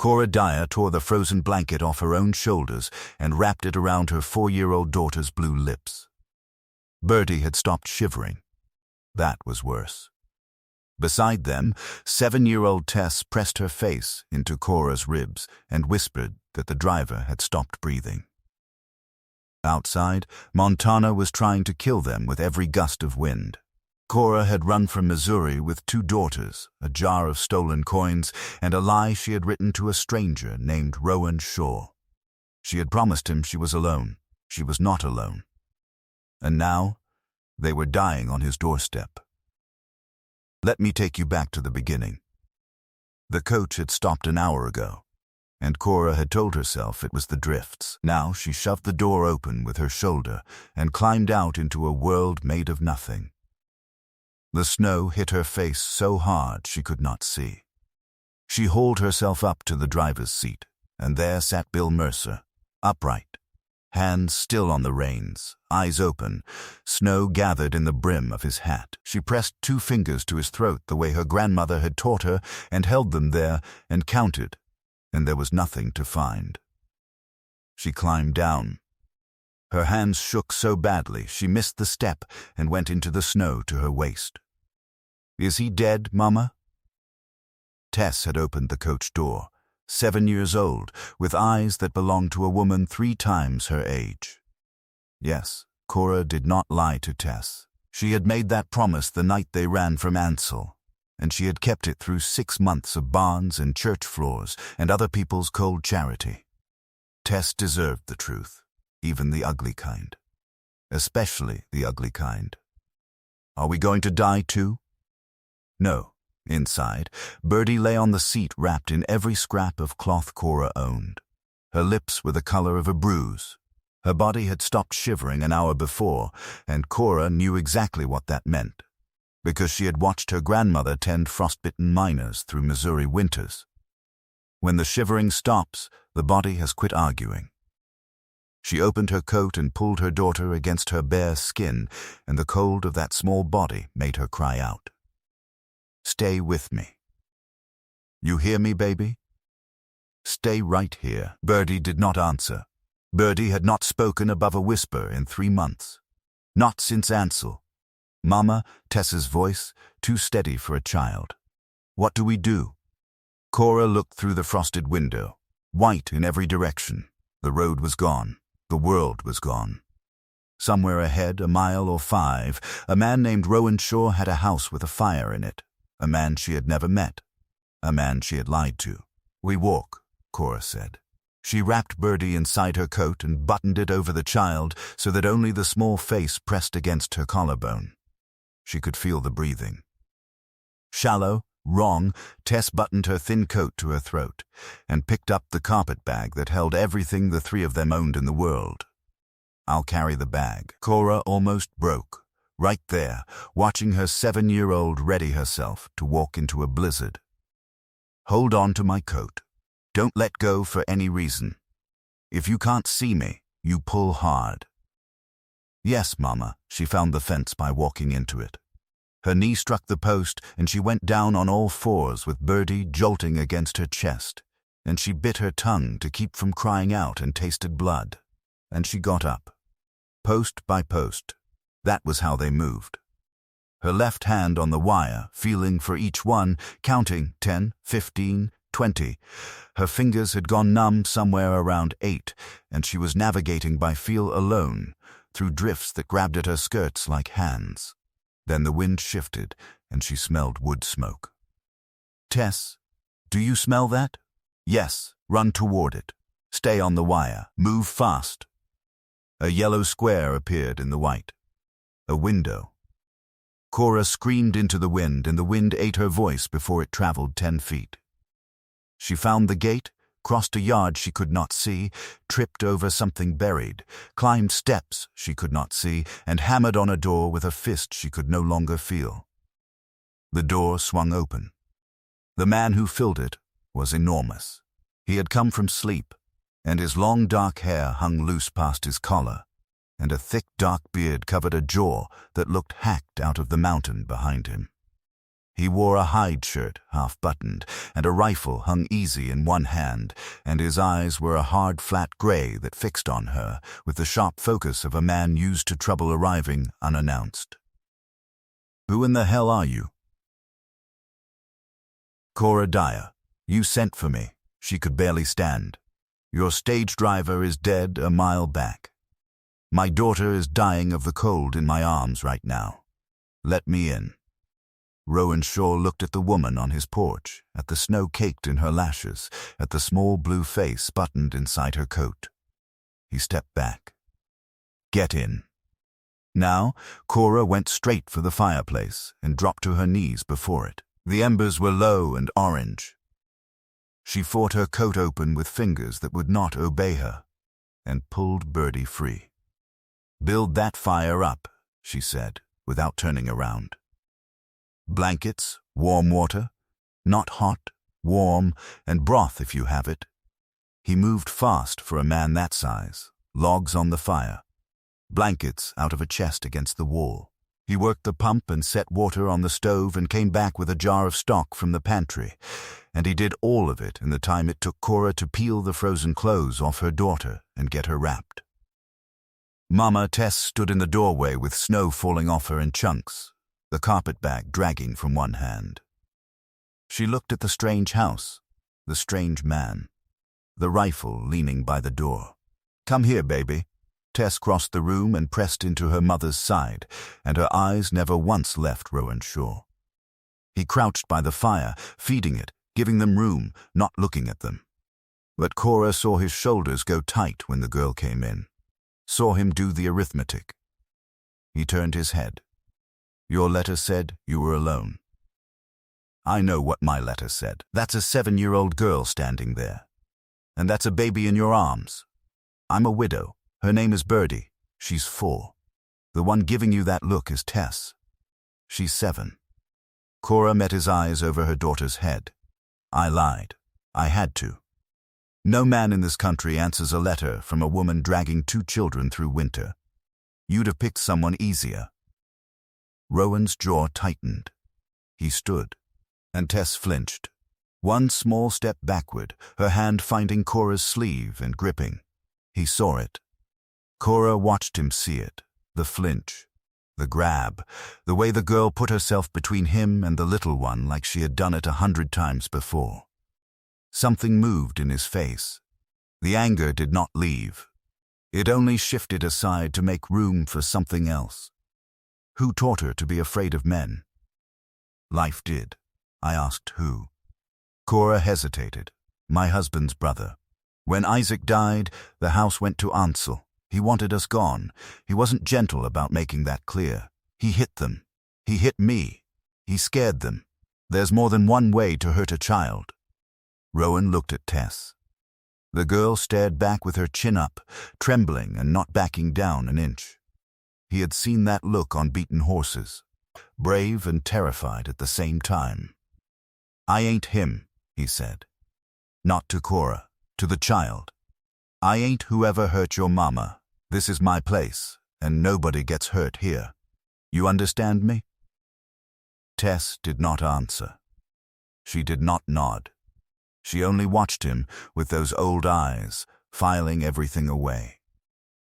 Cora Dyer tore the frozen blanket off her own shoulders and wrapped it around her 4-year-old daughter's blue lips. Bertie had stopped shivering. That was worse. Beside them, 7-year-old Tess pressed her face into Cora's ribs and whispered that the driver had stopped breathing. Outside, Montana was trying to kill them with every gust of wind. Cora had run from Missouri with 2 daughters, a jar of stolen coins, and a lie she had written to a stranger named Rowan Shaw. She had promised him she was alone. She was not alone. And now, they were dying on his doorstep. Let me take you back to the beginning. The coach had stopped an hour ago, and Cora had told herself it was the drifts. Now she shoved the door open with her shoulder and climbed out into a world made of nothing. The snow hit her face so hard she could not see. She hauled herself up to the driver's seat, and there sat Bill Mercer, upright, hands still on the reins, eyes open, snow gathered in the brim of his hat. She pressed 2 fingers to his throat the way her grandmother had taught her and held them there and counted, and there was nothing to find. She climbed down. Her hands shook so badly she missed the step and went into the snow to her waist. "Is he dead, Mama?" Tess had opened the coach door, 7 years old, with eyes that belonged to a woman 3 times her age. Yes, Cora did not lie to Tess. She had made that promise the night they ran from Ansel, and she had kept it through 6 months of barns and church floors and other people's cold charity. Tess deserved the truth, even the ugly kind. Especially the ugly kind. "Are we going to die too?" No. Inside, Bertie lay on the seat wrapped in every scrap of cloth Cora owned. Her lips were the color of a bruise. Her body had stopped shivering an hour before, and Cora knew exactly what that meant, because she had watched her grandmother tend frostbitten miners through Missouri winters. When the shivering stops, the body has quit arguing. She opened her coat and pulled her daughter against her bare skin, and the cold of that small body made her cry out. "Stay with me. You hear me, baby? Stay right here." Bertie did not answer. Bertie had not spoken above a whisper in 3 months. Not since Ansel. "Mama," Tess's voice, too steady for a child. "What do we do?" Cora looked through the frosted window, white in every direction. The road was gone. The world was gone. Somewhere ahead, a mile or 5, a man named Rowan Shaw had a house with a fire in it. A man she had never met. A man she had lied to. "We walk," Cora said. She wrapped Bertie inside her coat and buttoned it over the child so that only the small face pressed against her collarbone. She could feel the breathing. Shallow, wrong, Tess buttoned her thin coat to her throat and picked up the carpet bag that held everything the 3 of them owned in the world. "I'll carry the bag." Cora almost broke. Right there, watching her 7-year-old ready herself to walk into a blizzard. "Hold on to my coat. Don't let go for any reason. If you can't see me, you pull hard." "Yes, Mama." She found the fence by walking into it. Her knee struck the post, and she went down on all 4s with Bertie jolting against her chest, and she bit her tongue to keep from crying out and tasted blood. And she got up. Post by post. That was how they moved. Her left hand on the wire, feeling for each one, counting 10, 15, 20. Her fingers had gone numb somewhere around 8, and she was navigating by feel alone, through drifts that grabbed at her skirts like hands. Then the wind shifted, and she smelled wood smoke. "Tess, do you smell that?" "Yes, run toward it. Stay on the wire. Move fast." A yellow square appeared in the white. A window. Cora screamed into the wind, and the wind ate her voice before it traveled 10 feet. She found the gate, crossed a yard she could not see, tripped over something buried, climbed steps she could not see, and hammered on a door with a fist she could no longer feel. The door swung open. The man who filled it was enormous. He had come from sleep, and his long dark hair hung loose past his collar, and a thick dark beard covered a jaw that looked hacked out of the mountain behind him. He wore a hide shirt, half-buttoned, and a rifle hung easy in one hand, and his eyes were a hard, flat gray that fixed on her, with the sharp focus of a man used to trouble arriving unannounced. "Who in the hell are you?" "Cora Dyer. You sent for me." She could barely stand. "Your stage driver is dead a mile back. My daughter is dying of the cold in my arms right now. Let me in." Rowan Shaw looked at the woman on his porch, at the snow caked in her lashes, at the small blue face buttoned inside her coat. He stepped back. "Get in." Now, Cora went straight for the fireplace and dropped to her knees before it. The embers were low and orange. She fought her coat open with fingers that would not obey her, and pulled Birdie free. "Build that fire up," she said, without turning around. "Blankets, warm water, not hot, warm, and broth if you have it." He moved fast for a man that size, logs on the fire, blankets out of a chest against the wall. He worked the pump and set water on the stove and came back with a jar of stock from the pantry, and he did all of it in the time it took Cora to peel the frozen clothes off her daughter and get her wrapped. Mama Tess stood in the doorway with snow falling off her in chunks, the carpet bag dragging from one hand. She looked at the strange house, the strange man, the rifle leaning by the door. "Come here, baby." Tess crossed the room and pressed into her mother's side, and her eyes never once left Rowan Shaw. He crouched by the fire, feeding it, giving them room, not looking at them. But Cora saw his shoulders go tight when the girl came in, saw him do the arithmetic. He turned his head. "Your letter said you were alone." "I know what my letter said. That's a 7-year-old girl standing there. And that's a baby in your arms. I'm a widow. Her name is Birdie. She's 4. The one giving you that look is Tess. She's 7. Cora met his eyes over her daughter's head. "I lied. I had to. No man in this country answers a letter from a woman dragging 2 children through winter. You'd have picked someone easier." Rowan's jaw tightened. He stood, and Tess flinched. One small step backward, her hand finding Cora's sleeve and gripping. He saw it. Cora watched him see it, the flinch, the grab, the way the girl put herself between him and the little one like she had done it 100 times before. Something moved in his face. The anger did not leave. It only shifted aside to make room for something else. Who taught her to be afraid of men? Life did. I asked who. Cora hesitated. My husband's brother. When Isaac died, the house went to Ansel. He wanted us gone. He wasn't gentle about making that clear. He hit them. He hit me. He scared them. There's more than one way to hurt a child. Rowan looked at Tess. The girl stared back with her chin up, trembling and not backing down an inch. He had seen that look on beaten horses, brave and terrified at the same time. "I ain't him," he said. Not to Cora, to the child. "I ain't whoever hurt your mama. This is my place, and nobody gets hurt here. You understand me?" Tess did not answer. She did not nod. She only watched him with those old eyes, filing everything away.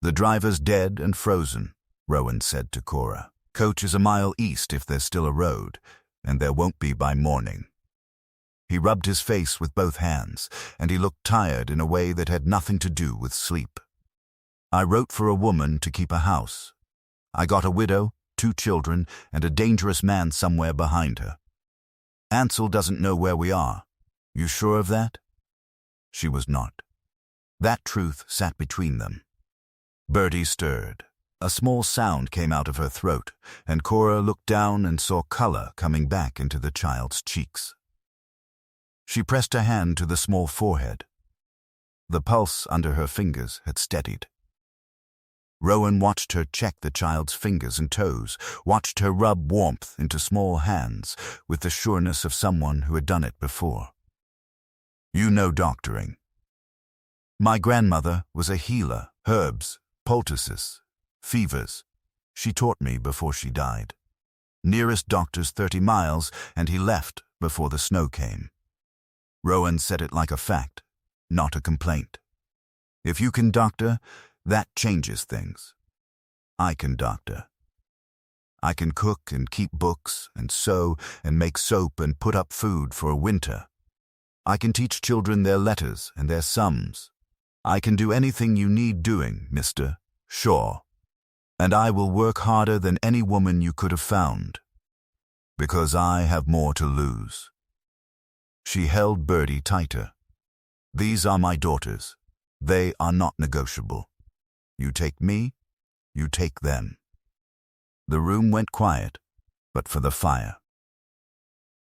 "The driver's dead and frozen," Rowan said to Cora. "Coach is a mile east if there's still a road, and there won't be by morning." He rubbed his face with both hands, and he looked tired in a way that had nothing to do with sleep. "I wrote for a woman to keep a house. I got a widow, 2 children, and a dangerous man somewhere behind her. Ansel doesn't know where we are. You sure of that?" She was not. That truth sat between them. Birdie stirred. A small sound came out of her throat, and Cora looked down and saw color coming back into the child's cheeks. She pressed a hand to the small forehead. The pulse under her fingers had steadied. Rowan watched her check the child's fingers and toes, watched her rub warmth into small hands with the sureness of someone who had done it before. "You know doctoring." "My grandmother was a healer, herbs, poultices, fevers. She taught me before she died." Nearest doctor's 30 miles, and he left before the snow came. Rowan said it like a fact, not a complaint. If you can doctor, that changes things. I can doctor. I can cook and keep books and sew and make soap and put up food for winter. I can teach children their letters and their sums. I can do anything you need doing, Mr. Shaw. And I will work harder than any woman you could have found, because I have more to lose. She held Bertie tighter. These are my daughters. They are not negotiable. You take me, you take them. The room went quiet, but for the fire.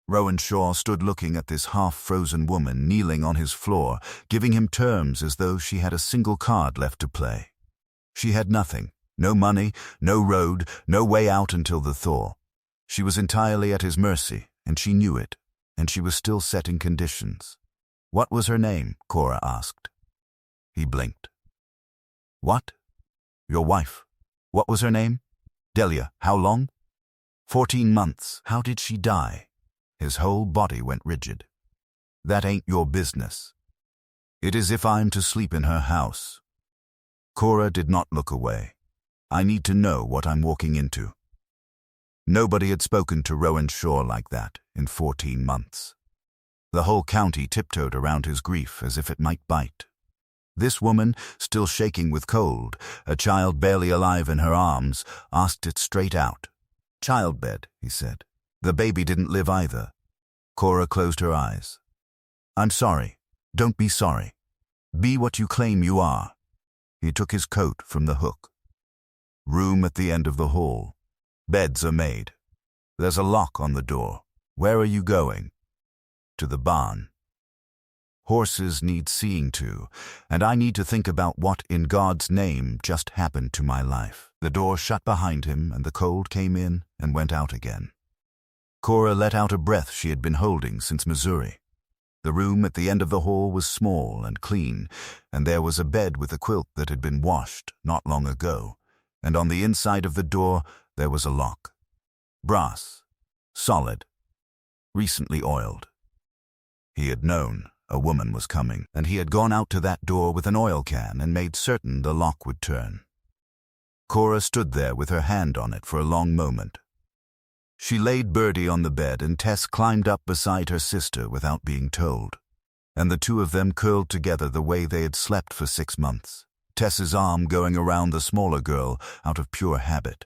Rowan Shaw stood looking at this half-frozen woman kneeling on his floor, giving him terms as though she had a single card left to play. She had nothing, no money, no road, no way out until the thaw. She was entirely at his mercy, and she knew it, and she was still setting conditions. What was her name? Cora asked. He blinked. What? Your wife. What was her name? Delia. How long? 14 months. How did she die? His whole body went rigid. That ain't your business. It is if I'm to sleep in her house. Cora did not look away. I need to know what I'm walking into. Nobody had spoken to Rowan Shaw like that in 14 months. The whole county tiptoed around his grief as if it might bite. This woman, still shaking with cold, a child barely alive in her arms, asked it straight out. Childbed, he said. The baby didn't live either. Cora closed her eyes. I'm sorry. Don't be sorry. Be what you claim you are. He took his coat from the hook. Room at the end of the hall. Beds are made. There's a lock on the door. Where are you going? To the barn. Horses need seeing to, and I need to think about what in God's name just happened to my life. The door shut behind him, and the cold came in and went out again. Cora let out a breath she had been holding since Missouri. The room at the end of the hall was small and clean, and there was a bed with a quilt that had been washed not long ago, and on the inside of the door there was a lock. Brass. Solid. Recently oiled. He had known a woman was coming, and he had gone out to that door with an oil can and made certain the lock would turn. Cora stood there with her hand on it for a long moment. She laid Bertie on the bed, and Tess climbed up beside her sister without being told, and the two of them curled together the way they had slept for 6 months, Tess's arm going around the smaller girl out of pure habit.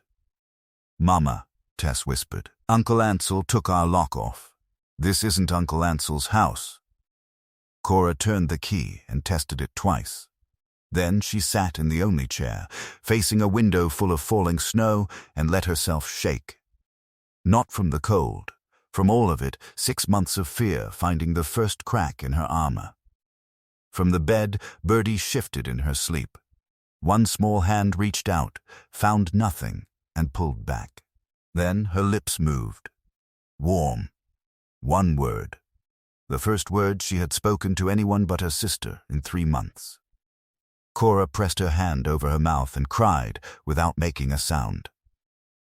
Mama, Tess whispered, Uncle Ansel took our lock off. This isn't Uncle Ansel's house. Cora turned the key and tested it twice. Then she sat in the only chair, facing a window full of falling snow, and let herself shake. Not from the cold, from all of it, 6 months of fear finding the first crack in her armor. From the bed, Bertie shifted in her sleep. One small hand reached out, found nothing, and pulled back. Then her lips moved. Warm. One word. The first word she had spoken to anyone but her sister in 3 months. Cora pressed her hand over her mouth and cried without making a sound.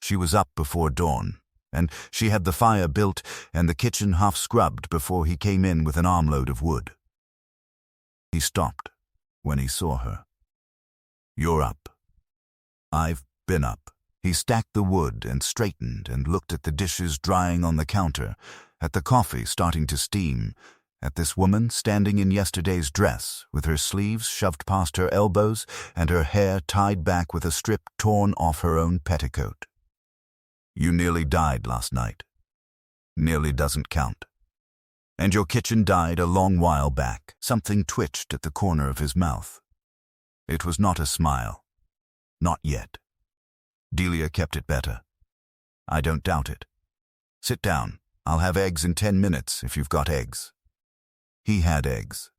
She was up before dawn, and she had the fire built and the kitchen half scrubbed before he came in with an armload of wood. He stopped when he saw her. You're up. I've been up. He stacked the wood and straightened and looked at the dishes drying on the counter, at the coffee starting to steam, at this woman standing in yesterday's dress with her sleeves shoved past her elbows and her hair tied back with a strip torn off her own petticoat. You nearly died last night. Nearly doesn't count. And your kitchen died a long while back. Something twitched at the corner of his mouth. It was not a smile. Not yet. Delia kept it better. I don't doubt it. Sit down. I'll have eggs in 10 minutes if you've got eggs. He had eggs.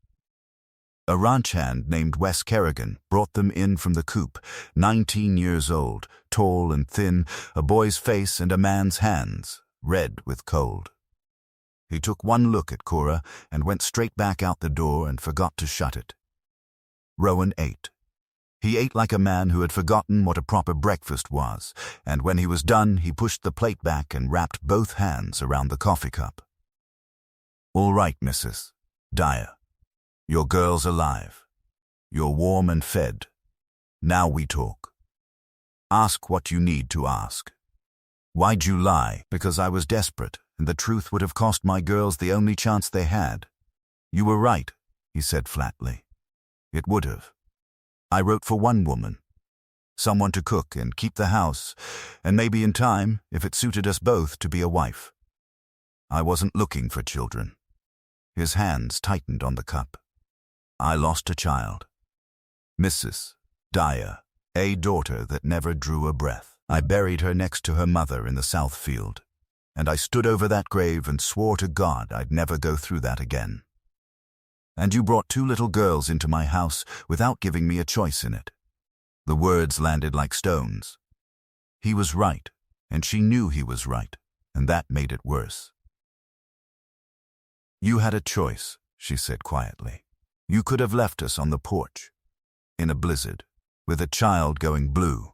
A ranch hand named Wes Kerrigan brought them in from the coop, 19 years old, tall and thin, a boy's face and a man's hands, red with cold. He took one look at Cora and went straight back out the door and forgot to shut it. Rowan ate. He ate like a man who had forgotten what a proper breakfast was, and when he was done, he pushed the plate back and wrapped both hands around the coffee cup. "All right, Mrs. Dyer. Your girl's alive. You're warm and fed. Now we talk. Ask what you need to ask. Why'd you lie?" "Because I was desperate, and the truth would have cost my girls the only chance they had." "You were right," he said flatly. "It would have. I wrote for one woman. Someone to cook and keep the house, and maybe in time, if it suited us both, to be a wife. I wasn't looking for children." His hands tightened on the cup. "I lost a child. Mrs. Dyer, a daughter that never drew a breath. I buried her next to her mother in the south field, and I stood over that grave and swore to God I'd never go through that again. And you brought 2 little girls into my house without giving me a choice in it." The words landed like stones. He was right, and she knew he was right, and that made it worse. "You had a choice," she said quietly. "You could have left us on the porch, in a blizzard, with a child going blue."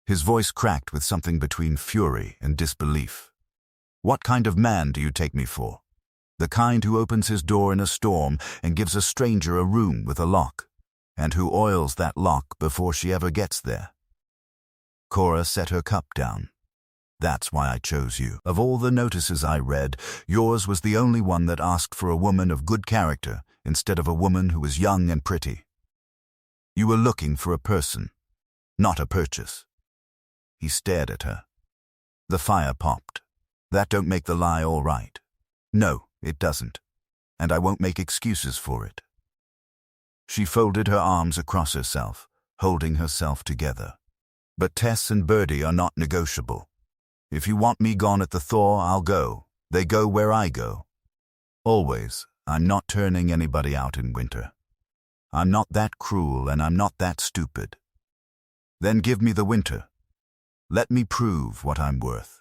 His voice cracked with something between fury and disbelief. "What kind of man do you take me for? The kind who opens his door in a storm and gives a stranger a room with a lock, and who oils that lock before she ever gets there?" Cora set her cup down. "That's why I chose you. Of all the notices I read, yours was the only one that asked for a woman of good character instead of a woman who was young and pretty. You were looking for a person, not a purchase." He stared at her. The fire popped. "That don't make the lie all right." "No, it doesn't, and I won't make excuses for it." She folded her arms across herself, holding herself together. "But Tess and Birdie are not negotiable. If you want me gone at the thaw, I'll go. They go where I go. Always, I'm not turning anybody out in winter. I'm not that cruel, and I'm not that stupid. Then give me the winter. Let me prove what I'm worth.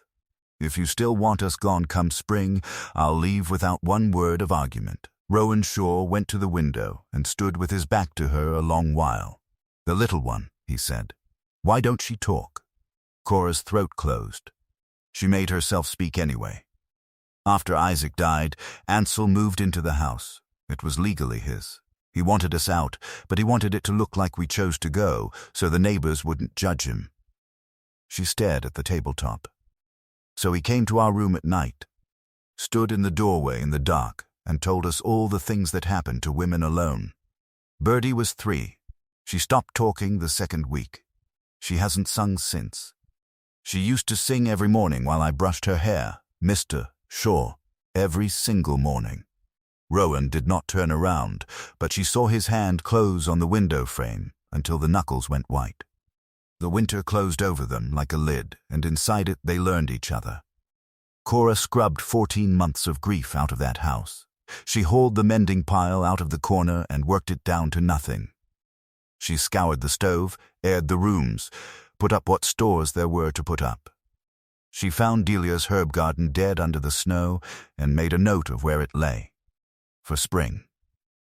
If you still want us gone come spring, I'll leave without one word of argument." Rowan Shaw went to the window and stood with his back to her a long while. "The little one," he said. "Why don't she talk?" Cora's throat closed. She made herself speak anyway. "After Isaac died, Ansel moved into the house. It was legally his. He wanted us out, but he wanted it to look like we chose to go, so the neighbors wouldn't judge him." She stared at the tabletop. "So he came to our room at night, stood in the doorway in the dark, and told us all the things that happened to women alone. Birdie was 3. She stopped talking the 2nd week. She hasn't sung since. She used to sing every morning while I brushed her hair, Mr. Shaw, every single morning." Rowan did not turn around, but she saw his hand close on the window frame until the knuckles went white. The winter closed over them like a lid, and inside it they learned each other. Cora scrubbed 14 months of grief out of that house. She hauled the mending pile out of the corner and worked it down to nothing. She scoured the stove, aired the rooms, put up what stores there were to put up. She found Delia's herb garden dead under the snow and made a note of where it lay. For spring.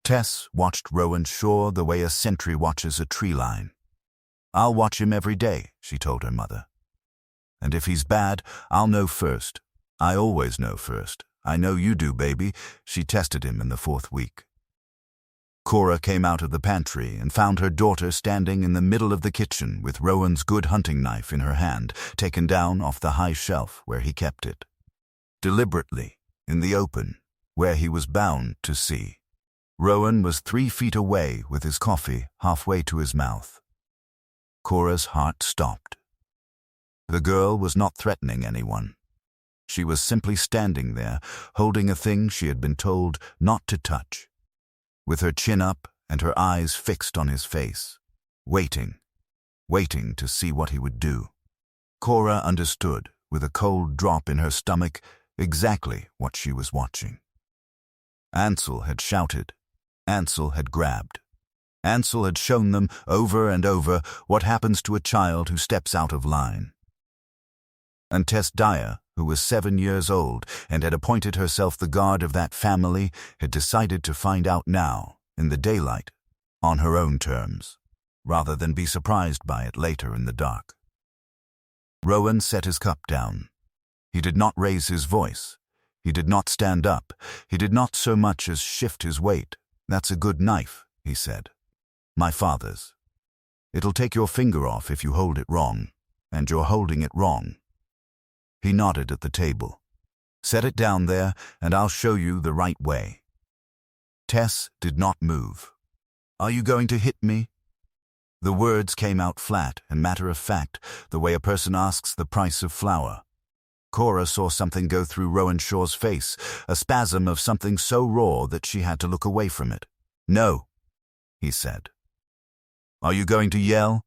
Tess watched Rowan Shaw the way a sentry watches a tree line. "I'll watch him every day," she told her mother. "And if he's bad, I'll know first. I always know first. I know you do, baby." She tested him in the 4th week. Cora came out of the pantry and found her daughter standing in the middle of the kitchen with Rowan's good hunting knife in her hand, taken down off the high shelf where he kept it. Deliberately, in the open, where he was bound to see. Rowan was 3 feet away with his coffee halfway to his mouth. Cora's heart stopped. The girl was not threatening anyone. She was simply standing there, holding a thing she had been told not to touch, with her chin up and her eyes fixed on his face, waiting to see what he would do. Cora understood, with a cold drop in her stomach, exactly what she was watching. Ansel had shouted. Ansel had grabbed. Ansel had shown them over and over what happens to a child who steps out of line. And Tess Dyer, who was 7 years old and had appointed herself the guard of that family, had decided to find out now, in the daylight, on her own terms. rather than be surprised by it later in the dark. Rowan set his cup down. He did not raise his voice. He did not stand up. He did not so much as shift his weight. "That's a good knife," he said. "My father's. It'll take your finger off if you hold it wrong, and you're holding it wrong." He nodded at the table. "Set it down there, and I'll show you the right way." Tess did not move. "Are you going to hit me?" The words came out flat and matter-of-fact, the way a person asks the price of flour. Cora saw something go through Rowan Shaw's face, a spasm of something so raw that she had to look away from it. "No," he said. "Are you going to yell?"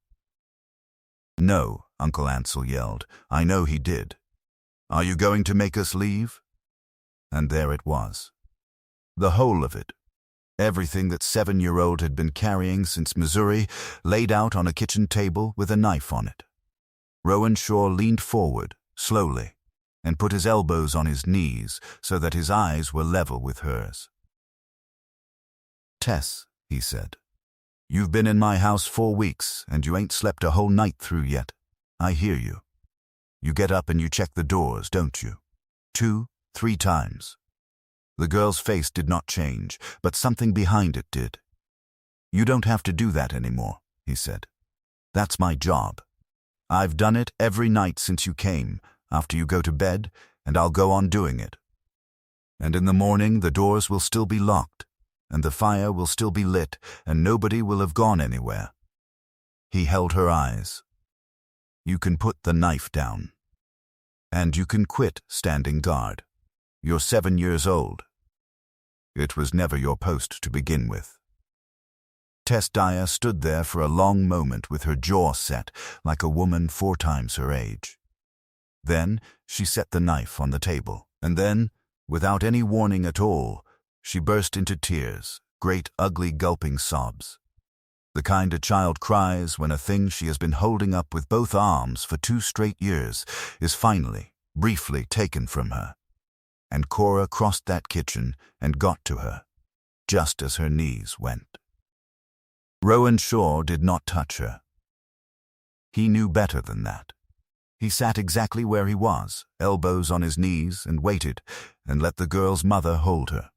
"No," Uncle Ansel yelled. "I know he did. Are you going to make us leave?" And there it was. The whole of it. Everything that 7-year-old had been carrying since Missouri, laid out on a kitchen table with a knife on it. Rowan Shaw leaned forward, slowly, and put his elbows on his knees so that his eyes were level with hers. "Tess," he said, "you've been in my house 4 weeks, and you ain't slept a whole night through yet. I hear you. You get up and you check the doors, don't you? 2, 3 times. The girl's face did not change, but something behind it did. "You don't have to do that anymore," he said. "That's my job. I've done it every night since you came, after you go to bed, and I'll go on doing it. And in the morning the doors will still be locked, and the fire will still be lit, and nobody will have gone anywhere." He held her eyes. "You can put the knife down. And you can quit standing guard. You're 7 years old. It was never your post to begin with." Tess Dyer stood there for a long moment with her jaw set, like a woman 4 times her age. Then she set the knife on the table, and then, without any warning at all, she burst into tears, great ugly gulping sobs. The kind a child cries when a thing she has been holding up with both arms for 2 straight years is finally, briefly taken from her. And Cora crossed that kitchen and got to her, just as her knees went. Rowan Shaw did not touch her. He knew better than that. He sat exactly where he was, elbows on his knees, and waited, and let the girl's mother hold her.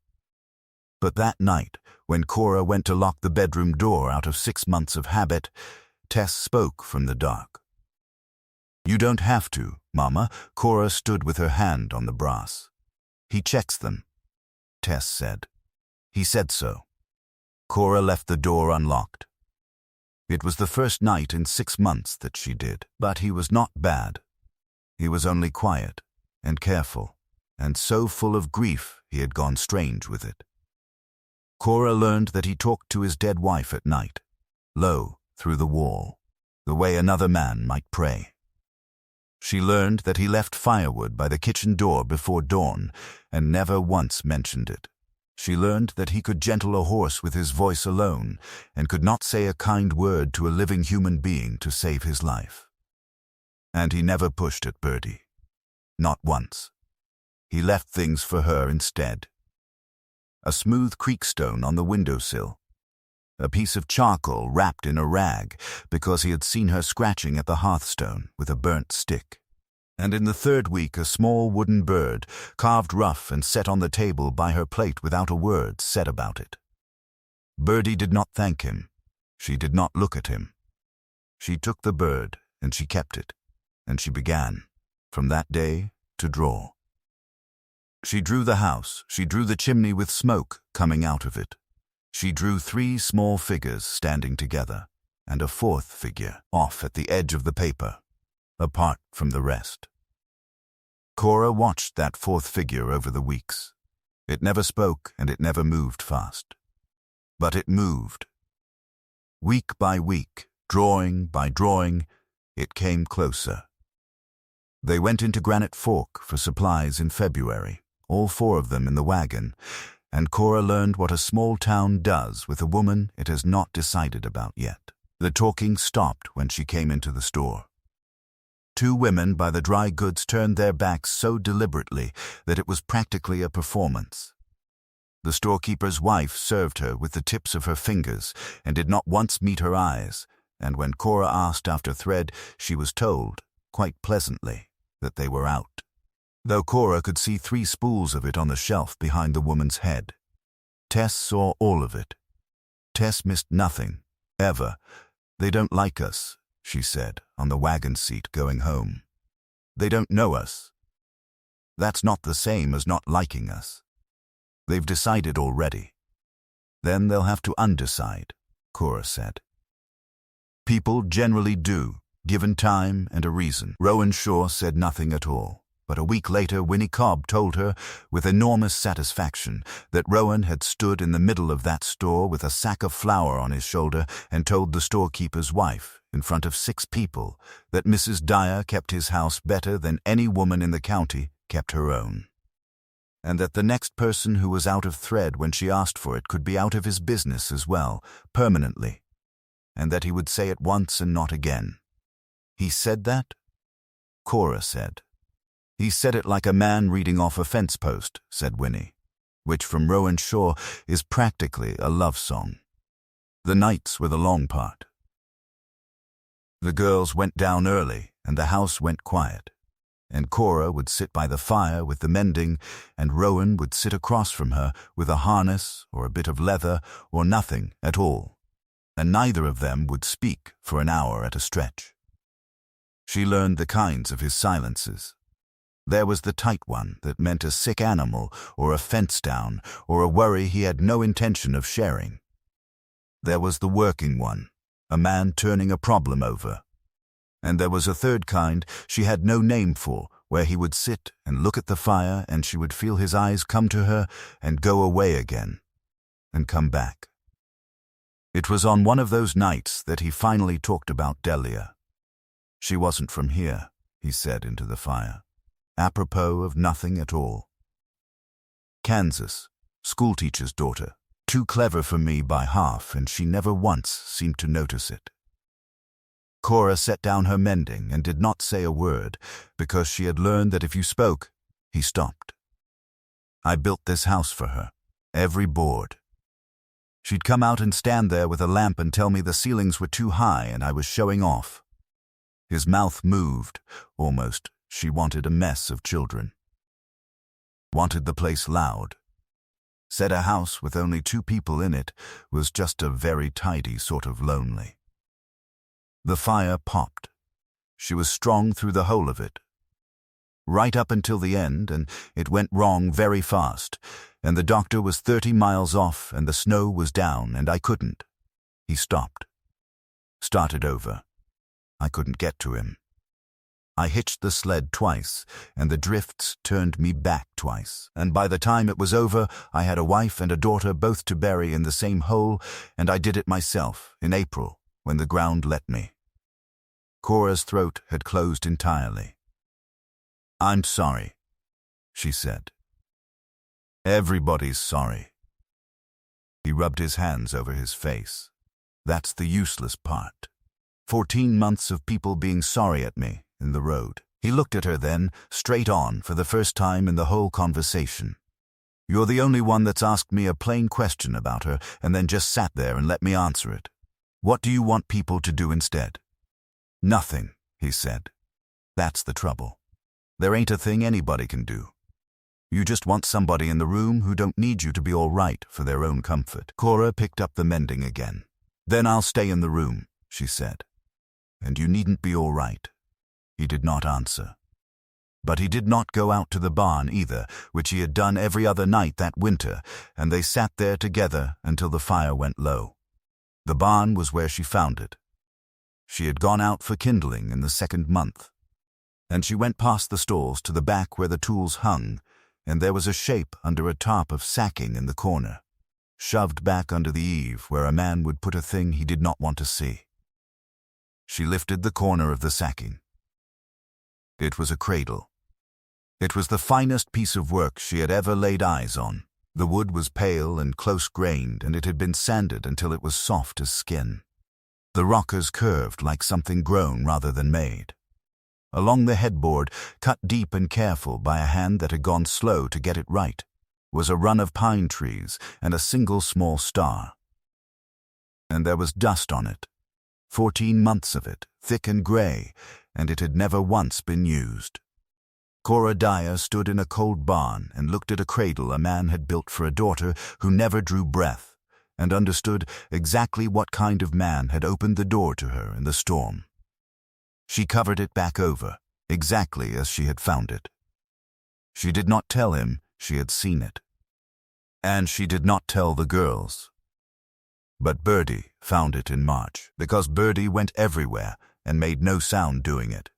But that night, when Cora went to lock the bedroom door out of 6 months of habit, Tess spoke from the dark. "You don't have to, Mama." Cora stood with her hand on the brass. "He checks them," Tess said. "He said so." Cora left the door unlocked. It was the first night in 6 months that she did, but he was not bad. He was only quiet and careful, and so full of grief he had gone strange with it. Cora learned that he talked to his dead wife at night, low through the wall, the way another man might pray. She learned that he left firewood by the kitchen door before dawn and never once mentioned it. She learned that he could gentle a horse with his voice alone and could not say a kind word to a living human being to save his life. And he never pushed at Bertie. Not once. He left things for her instead. A smooth creakstone on the windowsill. A piece of charcoal wrapped in a rag because he had seen her scratching at the hearthstone with a burnt stick. And in the 3rd week a small wooden bird, carved rough and set on the table by her plate without a word said about it. Bertie did not thank him. She did not look at him. She took the bird and she kept it, and she began, from that day, to draw. She drew the house, she drew the chimney with smoke coming out of it. She drew 3 small figures standing together, and a 4th figure off at the edge of the paper, apart from the rest. Cora watched that 4th figure over the weeks. It never spoke and it never moved fast. But it moved. Week by week, drawing by drawing, it came closer. They went into Granite Fork for supplies in February, all 4 of them in the wagon, and Cora learned what a small town does with a woman it has not decided about yet. The talking stopped when she came into the store. 2 women by the dry goods turned their backs so deliberately that it was practically a performance. The storekeeper's wife served her with the tips of her fingers and did not once meet her eyes, and when Cora asked after thread, she was told, quite pleasantly, that they were out, though Cora could see 3 spools of it on the shelf behind the woman's head. Tess saw all of it. Tess missed nothing, ever. "They don't like us," she said, on the wagon seat going home. "They don't know us. That's not the same as not liking us. They've decided already. Then they'll have to undecide," Cora said. "People generally do, given time and a reason." Rowan Shaw said nothing at all, but a week later Winnie Cobb told her, with enormous satisfaction, that Rowan had stood in the middle of that store with a sack of flour on his shoulder and told the storekeeper's wife, in front of 6 people, that Mrs. Dyer kept his house better than any woman in the county kept her own, and that the next person who was out of thread when she asked for it could be out of his business as well, permanently, and that he would say it once and not again. "He said that?" Cora said. "He said it like a man reading off a fence post," said Winnie, which from Rowan Shaw is practically a love song. The nights were the long part. The girls went down early, and the house went quiet, and Cora would sit by the fire with the mending, and Rowan would sit across from her with a harness or a bit of leather or nothing at all, and neither of them would speak for an hour at a stretch. She learned the kinds of his silences. There was the tight one that meant a sick animal or a fence down or a worry he had no intention of sharing. There was the working one, a man turning a problem over. And there was a third kind she had no name for, where he would sit and look at the fire and she would feel his eyes come to her and go away again, and come back. It was on one of those nights that he finally talked about Delia. "She wasn't from here," he said into the fire, apropos of nothing at all. "Kansas, schoolteacher's daughter, too clever for me by half, and she never once seemed to notice it." Cora set down her mending and did not say a word, because she had learned that if you spoke, he stopped. "I built this house for her, every board. She'd come out and stand there with a lamp and tell me the ceilings were too high and I was showing off." His mouth moved, almost. She wanted a mess of children. Wanted the place loud. Said a house with only 2 people in it was just a very tidy sort of lonely. The fire popped. She was strong through the whole of it. Right up until the end, and it went wrong very fast, and the doctor was 30 miles off and the snow was down and I couldn't. He stopped. Started over. I couldn't get to him. I hitched the sled twice, and the drifts turned me back twice, and by the time it was over, I had a wife and a daughter both to bury in the same hole, and I did it myself, in April, when the ground let me. Cora's throat had closed entirely. "I'm sorry," she said. "Everybody's sorry." He rubbed his hands over his face. "That's the useless part. 14 months of people being sorry at me in the road." He looked at her then, straight on, for the first time in the whole conversation. "You're the only one that's asked me a plain question about her and then just sat there and let me answer it. What do you want people to do instead?" "Nothing," he said. "That's the trouble. There ain't a thing anybody can do. You just want somebody in the room who don't need you to be all right for their own comfort." Cora picked up the mending again. "Then I'll stay in the room," she said. "And you needn't be all right." He did not answer. But he did not go out to the barn either, which he had done every other night that winter, and they sat there together until the fire went low. The barn was where she found it. She had gone out for kindling in the 2nd month, and she went past the stalls to the back where the tools hung, and there was a shape under a tarp of sacking in the corner, shoved back under the eave where a man would put a thing he did not want to see. She lifted the corner of the sacking. It was a cradle. It was the finest piece of work she had ever laid eyes on. The wood was pale and close-grained, and it had been sanded until it was soft as skin. The rockers curved like something grown rather than made. Along the headboard, cut deep and careful by a hand that had gone slow to get it right, was a run of pine trees and a single small star. And there was dust on it, 14 months of it, thick and grey, and it had never once been used. Cora Dyer stood in a cold barn and looked at a cradle a man had built for a daughter who never drew breath, and understood exactly what kind of man had opened the door to her in the storm. She covered it back over, exactly as she had found it. She did not tell him she had seen it. And she did not tell the girls. But Birdie found it in March, because Birdie went everywhere and made no sound doing it.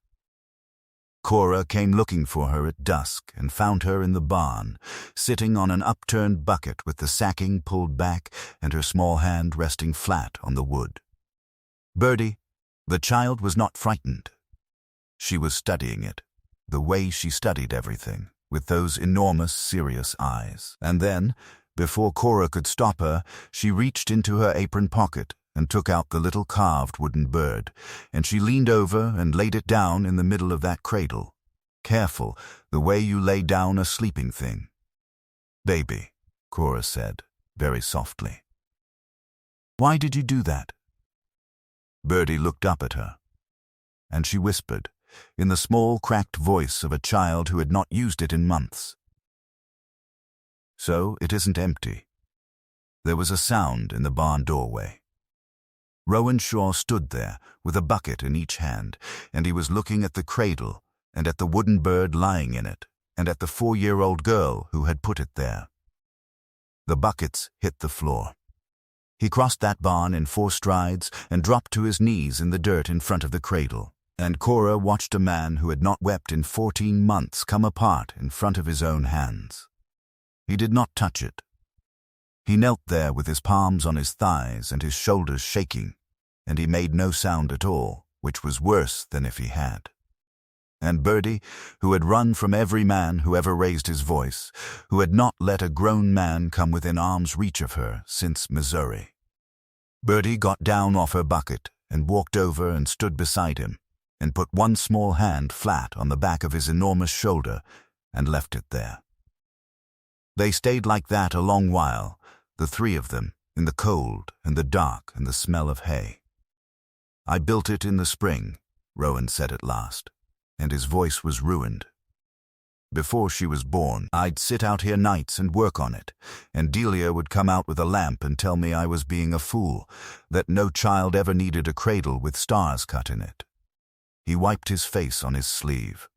Cora came looking for her at dusk and found her in the barn, sitting on an upturned bucket with the sacking pulled back and her small hand resting flat on the wood. Birdie, the child, was not frightened. She was studying it, the way she studied everything, with those enormous, serious eyes. And then, before Cora could stop her, she reached into her apron pocket and took out the little carved wooden bird, and she leaned over and laid it down in the middle of that cradle. Careful, the way you lay down a sleeping thing. "Baby," Cora said, very softly. "Why did you do that?" Birdie looked up at her, and she whispered, in the small, cracked voice of a child who had not used it in months. "So it isn't empty." There was a sound in the barn doorway. Rowan Shaw stood there with a bucket in each hand, and he was looking at the cradle and at the wooden bird lying in it and at the 4-year-old girl who had put it there. The buckets hit the floor. He crossed that barn in 4 strides and dropped to his knees in the dirt in front of the cradle, and Cora watched a man who had not wept in 14 months come apart in front of his own hands. He did not touch it. He knelt there with his palms on his thighs and his shoulders shaking, and he made no sound at all, which was worse than if he had. And Birdie, who had run from every man who ever raised his voice, who had not let a grown man come within arm's reach of her since Missouri. Birdie got down off her bucket and walked over and stood beside him, and put one small hand flat on the back of his enormous shoulder and left it there. They stayed like that a long while, the 3 of them, in the cold and the dark and the smell of hay. "I built it in the spring," Rowan said at last, and his voice was ruined. "Before she was born, I'd sit out here nights and work on it, and Delia would come out with a lamp and tell me I was being a fool, that no child ever needed a cradle with stars cut in it." He wiped his face on his sleeve.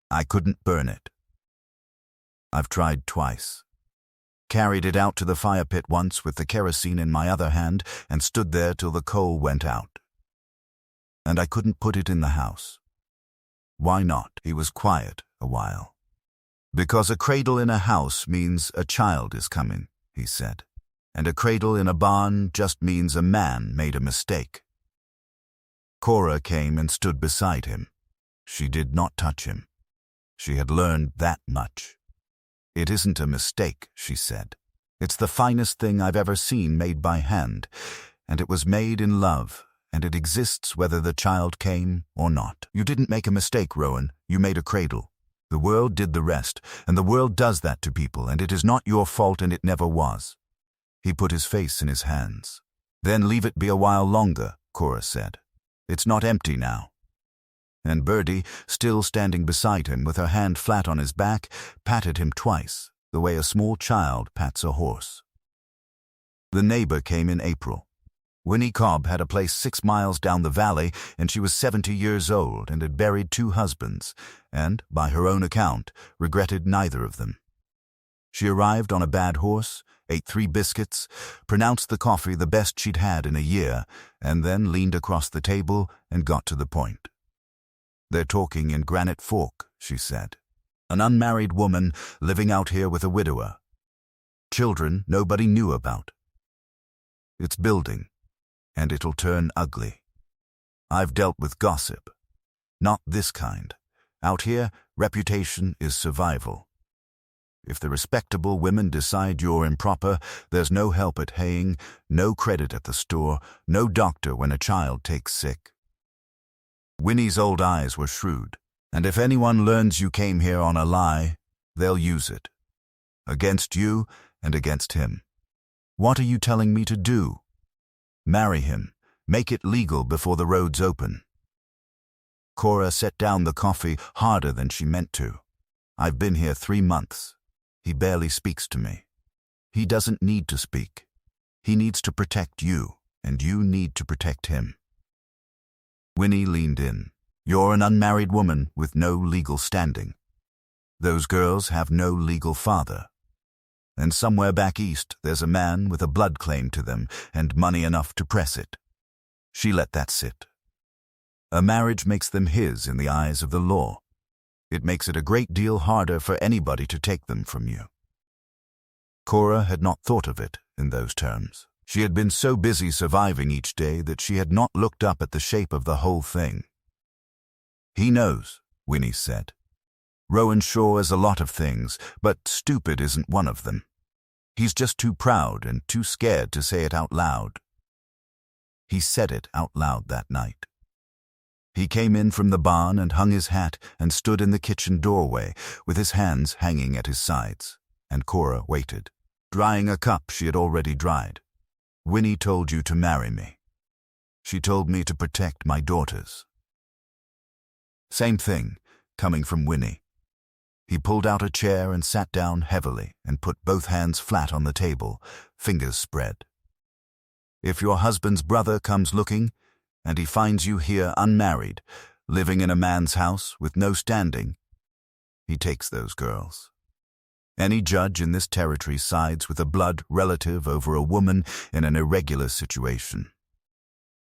"I couldn't burn it. I've tried twice. Carried it out to the fire pit once with the kerosene in my other hand and stood there till the coal went out. And I couldn't put it in the house." "Why not?" He was quiet a while. "Because a cradle in a house means a child is coming," he said. "And a cradle in a barn just means a man made a mistake." Cora came and stood beside him. She did not touch him. She had learned that much. "It isn't a mistake," she said. "It's the finest thing I've ever seen made by hand, and it was made in love, and it exists whether the child came or not. You didn't make a mistake, Rowan. You made a cradle. The world did the rest, and the world does that to people, and it is not your fault, and it never was." He put his face in his hands. "Then leave it be a while longer," Cora said. "It's not empty now." And Birdie, still standing beside him with her hand flat on his back, patted him twice, the way a small child pats a horse. The neighbor came in April. Winnie Cobb had a place 6 miles down the valley, and she was 70 years old and had buried 2 husbands, and, by her own account, regretted neither of them. She arrived on a bad horse, ate 3 biscuits, pronounced the coffee the best she'd had in a year, and then leaned across the table and got to the point. "They're talking in Granite Fork," she said. "An unmarried woman living out here with a widower. Children nobody knew about. It's building, and it'll turn ugly. I've dealt with gossip. Not this kind. Out here, reputation is survival. If the respectable women decide you're improper, there's no help at haying, no credit at the store, no doctor when a child takes sick." Winnie's old eyes were shrewd, and if anyone learns you came here on a lie, they'll use it. Against you and against him. "What are you telling me to do?" "Marry him, Make it legal before the roads open. Cora set down the coffee harder than she meant to. I've been here 3 months. He barely speaks to me. He doesn't need to speak. He needs to protect you, and you need to protect him. Winnie leaned in. You're an unmarried woman with no legal standing. Those girls have no legal father. And somewhere back east, there's a man with a blood claim to them and money enough to press it. She let that sit. A marriage makes them his in the eyes of the law. It makes it a great deal harder for anybody to take them from you. Cora had not thought of it in those terms. She had been so busy surviving each day that she had not looked up at the shape of the whole thing. He knows, Winnie said. Rowan Shaw is a lot of things, but stupid isn't one of them. He's just too proud and too scared to say it out loud. He said it out loud that night. He came in from the barn and hung his hat and stood in the kitchen doorway with his hands hanging at his sides, and Cora waited, drying a cup she had already dried. Winnie told you to marry me. She told me to protect my daughters. Same thing, coming from Winnie. He pulled out a chair and sat down heavily and put both hands flat on the table, fingers spread. If your husband's brother comes looking, and he finds you here unmarried, living in a man's house with no standing, he takes those girls. Any judge in this territory sides with a blood relative over a woman in an irregular situation.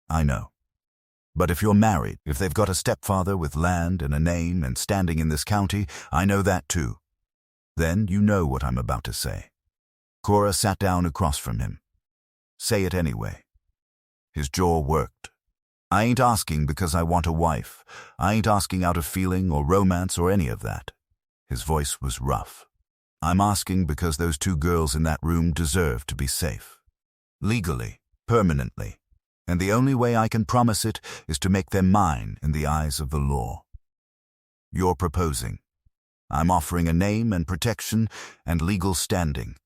I know. But if you're married, if they've got a stepfather with land and a name and standing in this county, I know that too. Then you know what I'm about to say. Cora sat down across from him. Say it anyway. His jaw worked. I ain't asking because I want a wife. I ain't asking out of feeling or romance or any of that. His voice was rough. I'm asking because those 2 girls in that room deserve to be safe. Legally, permanently. And the only way I can promise it is to make them mine in the eyes of the law. You're proposing. I'm offering a name and protection and legal standing.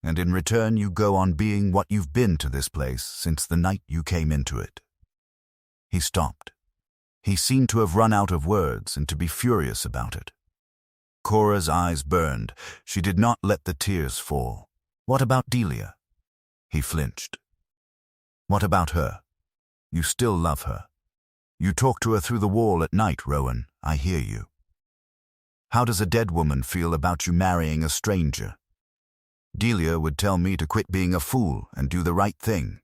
And in return you go on being what you've been to this place since the night you came into it. He stopped. He seemed to have run out of words and to be furious about it. Cora's eyes burned. She did not let the tears fall. What about Delia? He flinched. What about her? You still love her. You talk to her through the wall at night, Rowan. I hear you. How does a dead woman feel about you marrying a stranger? Delia would tell me to quit being a fool and do the right thing.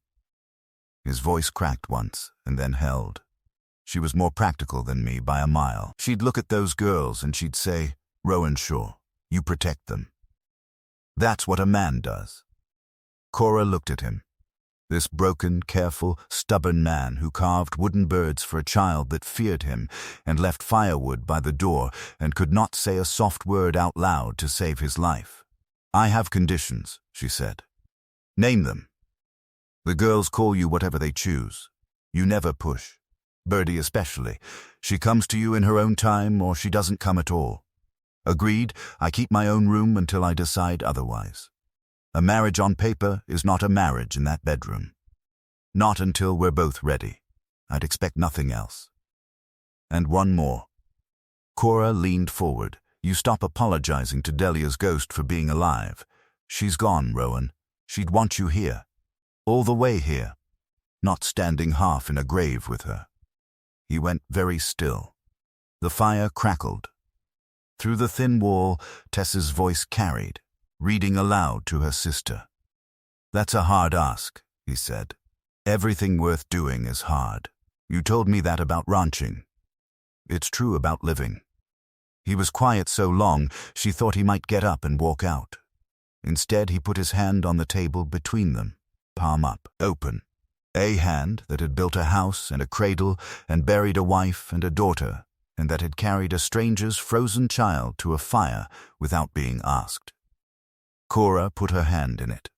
His voice cracked once and then held. She was more practical than me by a mile. She'd look at those girls and she'd say, Rowan Shaw, you protect them. That's what a man does. Cora looked at him. This broken, careful, stubborn man who carved wooden birds for a child that feared him and left firewood by the door and could not say a soft word out loud to save his life. I have conditions, she said. Name them. The girls call you whatever they choose. You never push. Birdie especially. She comes to you in her own time or she doesn't come at all. Agreed, I keep my own room until I decide otherwise. A marriage on paper is not a marriage in that bedroom. Not until we're both ready. I'd expect nothing else. And one more. Cora leaned forward. You stop apologizing to Delia's ghost for being alive. She's gone, Rowan. She'd want you here. All the way here. Not standing half in a grave with her. He went very still. The fire crackled. Through the thin wall, Tess's voice carried, reading aloud to her sister. That's a hard ask, he said. Everything worth doing is hard. You told me that about ranching. It's true about living. He was quiet so long, she thought he might get up and walk out. Instead, he put his hand on the table between them, palm up, open. A hand that had built a house and a cradle and buried a wife and a daughter, and that had carried a stranger's frozen child to a fire without being asked. Cora put her hand in it.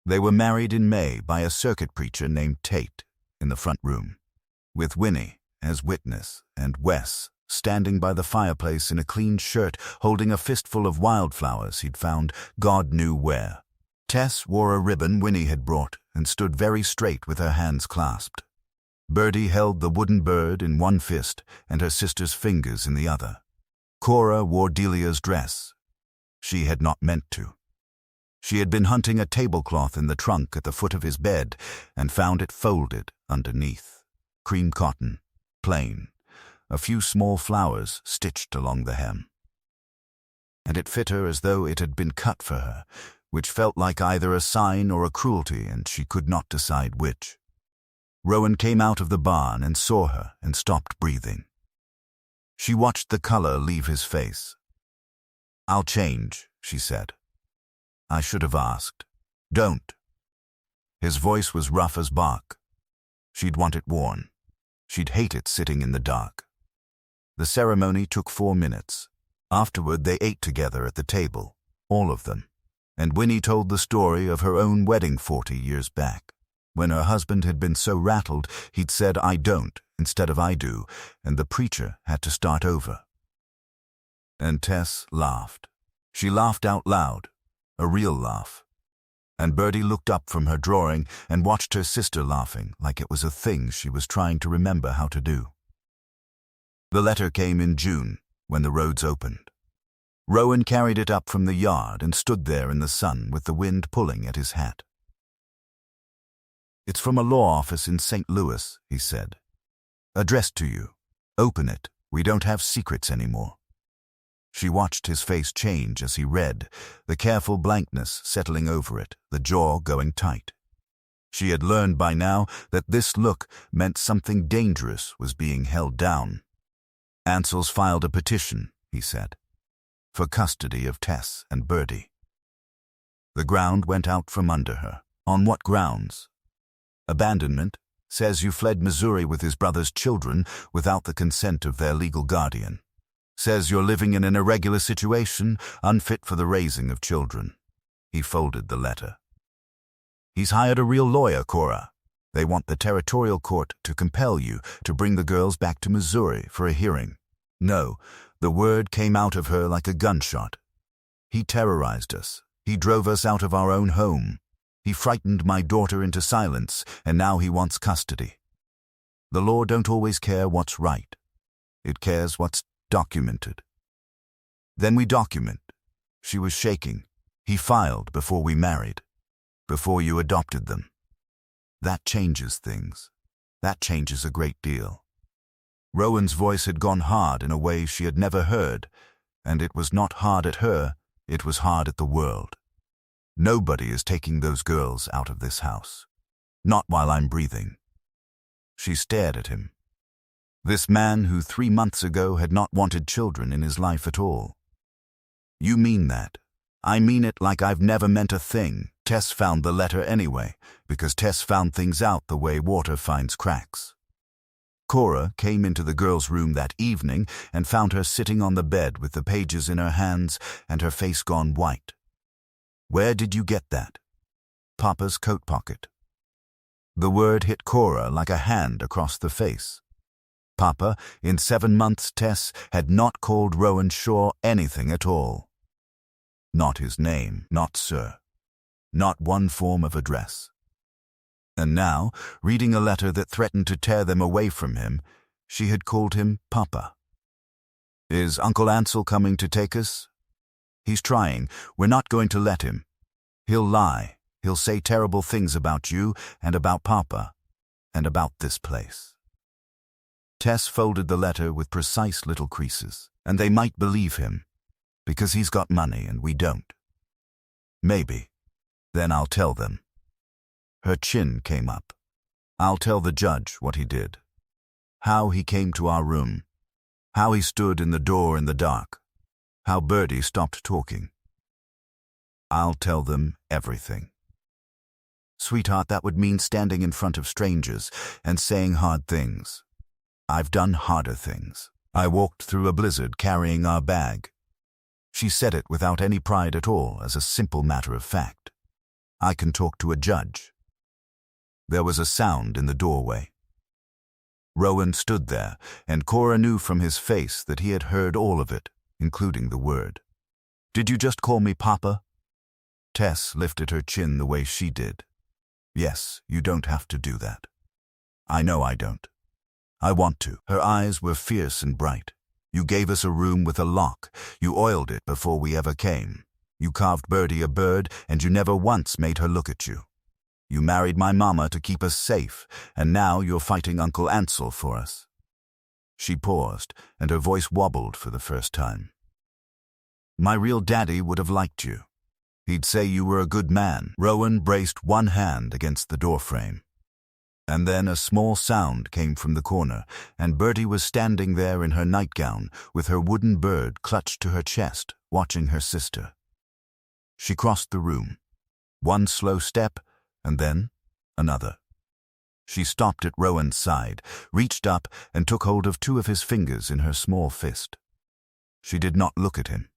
They were married in May by a circuit preacher named Tate in the front room, with Winnie as witness and Wes standing by the fireplace in a clean shirt holding a fistful of wildflowers he'd found God knew where. Tess wore a ribbon Winnie had brought and stood very straight with her hands clasped. Bertie held the wooden bird in one fist and her sister's fingers in the other. Cora wore Delia's dress. She had not meant to. She had been hunting a tablecloth in the trunk at the foot of his bed and found it folded underneath. Cream cotton, plain, a few small flowers stitched along the hem. And it fit her as though it had been cut for her, which felt like either a sign or a cruelty, and she could not decide which. Rowan came out of the barn and saw her and stopped breathing. She watched the color leave his face. "I'll change," she said. "I should have asked." "Don't." His voice was rough as bark. She'd want it worn. She'd hate it sitting in the dark. The ceremony took 4 minutes. Afterward they ate together at the table, all of them, and Winnie told the story of her own wedding 40 years back. When her husband had been so rattled, he'd said "I don't" instead of "I do," and the preacher had to start over. And Tess laughed. She laughed out loud, a real laugh. And Bertie looked up from her drawing and watched her sister laughing like it was a thing she was trying to remember how to do. The letter came in June, when the roads opened. Rowan carried it up from the yard and stood there in the sun with the wind pulling at his hat. "It's from a law office in St. Louis," he said. "Addressed to you. Open it. We don't have secrets anymore." She watched his face change as he read, the careful blankness settling over it, the jaw going tight. She had learned by now that this look meant something dangerous was being held down. "Ansell's filed a petition," he said, "for custody of Tess and Bertie." The ground went out from under her. On what grounds? Abandonment. Says you fled Missouri with his brother's children without the consent of their legal guardian. Says you're living in an irregular situation, unfit for the raising of children. He folded the letter. "He's hired a real lawyer, Cora. They want the territorial court to compel you to bring the girls back to Missouri for a hearing." No, the word came out of her like a gunshot. "He terrorized us. He drove us out of our own home. He frightened my daughter into silence, and now he wants custody. The law don't always care what's right. It cares what's documented." "Then we document." She was shaking. "He filed before we married, before you adopted them. That changes things. That changes a great deal." Rowan's voice had gone hard in a way she had never heard, and it was not hard at her, it was hard at the world. "Nobody is taking those girls out of this house. Not while I'm breathing." She stared at him. This man who 3 months ago had not wanted children in his life at all. "You mean that?" "I mean it like I've never meant a thing. Tess found the letter anyway, because Tess found things out the way water finds cracks." Cora came into the girl's room that evening and found her sitting on the bed with the pages in her hands and her face gone white. "Where did you get that?" "Papa's coat pocket." The word hit Cora like a hand across the face. Papa, in 7 months, Tess had not called Rowan Shaw anything at all. Not his name, not sir. Not one form of address. And now, reading a letter that threatened to tear them away from him, she had called him Papa. "Is Uncle Ansell coming to take us?" "He's trying. We're not going to let him. He'll lie. He'll say terrible things about you and about Papa and about this place." Tess folded the letter with precise little creases, and they might believe him, because he's got money and we don't. "Maybe. Then I'll tell them." Her chin came up. "I'll tell the judge what he did. How he came to our room. How he stood in the door in the dark. How Bertie stopped talking. I'll tell them everything." "Sweetheart, that would mean standing in front of strangers and saying hard things. I've done harder things. I walked through a blizzard carrying our bag." She said it without any pride at all, as a simple matter of fact. "I can talk to a judge." There was a sound in the doorway. Rowan stood there, and Cora knew from his face that he had heard all of it, including the word. "Did you just call me Papa?" Tess lifted her chin the way she did. Yes, you don't have to do that. I know I don't. I want to. Her eyes were fierce and bright. You gave us a room with a lock. You oiled it before we ever came. You carved Bertie a bird, and you never once made her look at you. You married my mama to keep us safe, and now you're fighting Uncle Ansel for us. She paused, and her voice wobbled for the first time. My real daddy would have liked you. He'd say you were a good man. Rowan braced one hand against the doorframe. And then a small sound came from the corner, and Bertie was standing there in her nightgown, with her wooden bird clutched to her chest, watching her sister. She crossed the room. One slow step, and then another. She stopped at Rowan's side, reached up, and took hold of two of his fingers in her small fist. She did not look at him.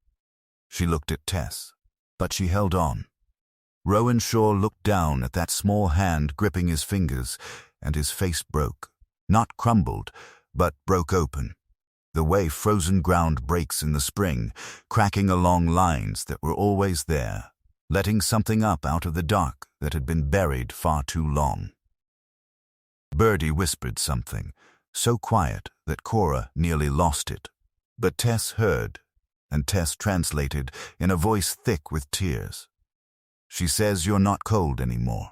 She looked at Tess, but she held on. Rowan Shaw looked down at that small hand gripping his fingers, and his face broke. Not crumbled, but broke open, the way frozen ground breaks in the spring, cracking along lines that were always there, letting something up out of the dark that had been buried far too long. Bertie whispered something, so quiet that Cora nearly lost it. But Tess heard, and Tess translated in a voice thick with tears. She says you're not cold anymore.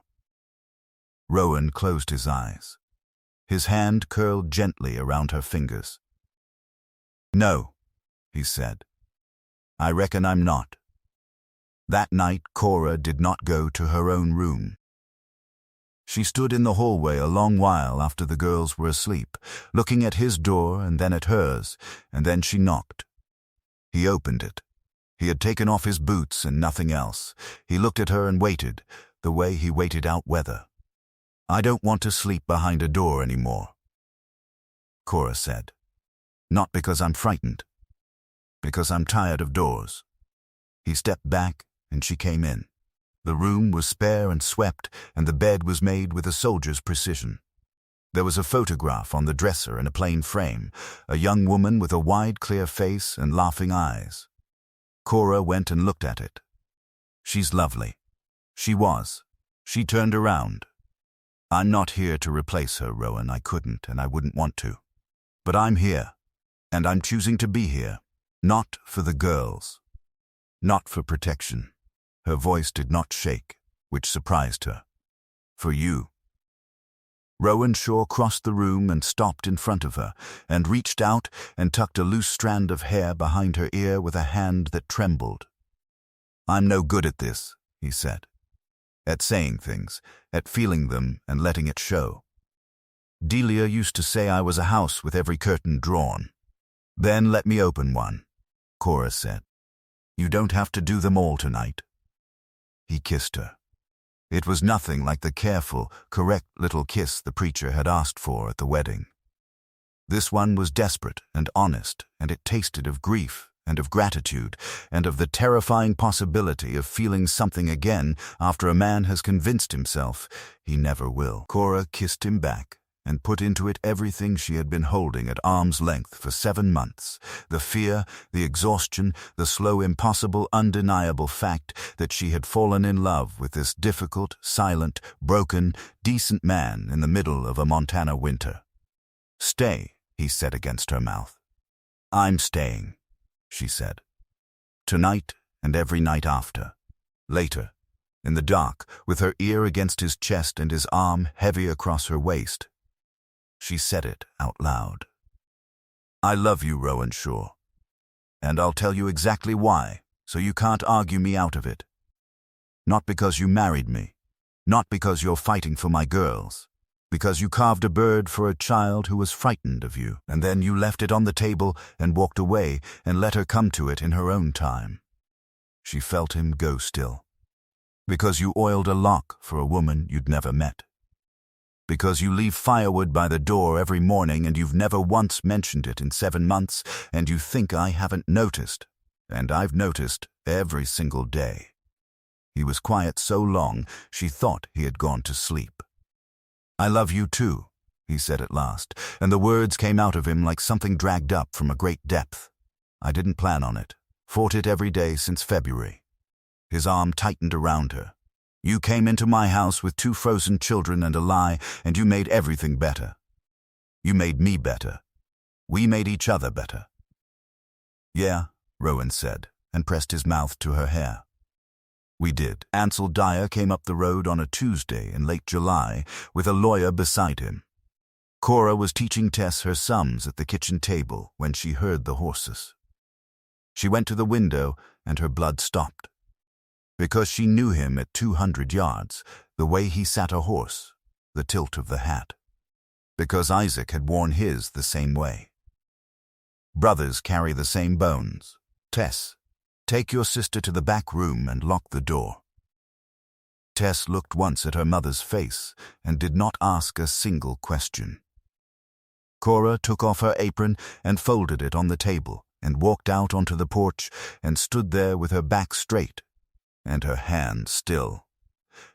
Rowan closed his eyes. His hand curled gently around her fingers. No, he said. I reckon I'm not. That night Cora did not go to her own room. She stood in the hallway a long while after the girls were asleep, looking at his door and then at hers, and then she knocked. He opened it. He had taken off his boots and nothing else. He looked at her and waited, the way he waited out weather. I don't want to sleep behind a door anymore, Cora said. Not because I'm frightened. Because I'm tired of doors. He stepped back and she came in. The room was spare and swept, and the bed was made with a soldier's precision. There was a photograph on the dresser in a plain frame, a young woman with a wide, clear face and laughing eyes. Cora went and looked at it. She's lovely. She was. She turned around. I'm not here to replace her, Rowan. I couldn't, and I wouldn't want to. But I'm here, and I'm choosing to be here. Not for the girls. Not for protection. Her voice did not shake, which surprised her. For you. Rowan Shaw crossed the room and stopped in front of her, and reached out and tucked a loose strand of hair behind her ear with a hand that trembled. I'm no good at this, he said. At saying things, at feeling them and letting it show. Delia used to say I was a house with every curtain drawn. Then let me open one, Cora said. You don't have to do them all tonight. He kissed her. It was nothing like the careful, correct little kiss the preacher had asked for at the wedding. This one was desperate and honest, and it tasted of grief and of gratitude and of the terrifying possibility of feeling something again after a man has convinced himself he never will. Cora kissed him back and put into it everything she had been holding at arm's length for 7 months, the fear, the exhaustion, the slow, impossible, undeniable fact that she had fallen in love with this difficult, silent, broken, decent man in the middle of a Montana winter. Stay, he said against her mouth. I'm staying, she said. Tonight and every night after. Later, in the dark, with her ear against his chest and his arm heavy across her waist, she said it out loud. I love you, Rowan Shaw. And I'll tell you exactly why, so you can't argue me out of it. Not because you married me. Not because you're fighting for my girls. Because you carved a bird for a child who was frightened of you, and then you left it on the table and walked away and let her come to it in her own time. She felt him go still. Because you oiled a lock for a woman you'd never met. Because you leave firewood by the door every morning and you've never once mentioned it in 7 months, and you think I haven't noticed, and I've noticed every single day. He was quiet so long she thought he had gone to sleep. I love you too, he said at last, and the words came out of him like something dragged up from a great depth. I didn't plan on it, fought it every day since February. His arm tightened around her. You came into my house with 2 frozen children and a lie, and you made everything better. You made me better. We made each other better." "Yeah," Rowan said, and pressed his mouth to her hair. "We did." Cora Dyer came up the road on a Tuesday in late July with a lawyer beside him. Cora was teaching Tess her sums at the kitchen table when she heard the horses. She went to the window and her blood stopped. Because she knew him at 200 yards, the way he sat a horse, the tilt of the hat. Because Isaac had worn his the same way. Brothers carry the same bones. "Tess, take your sister to the back room and lock the door." Tess looked once at her mother's face and did not ask a single question. Cora took off her apron and folded it on the table and walked out onto the porch and stood there with her back straight and her hand still,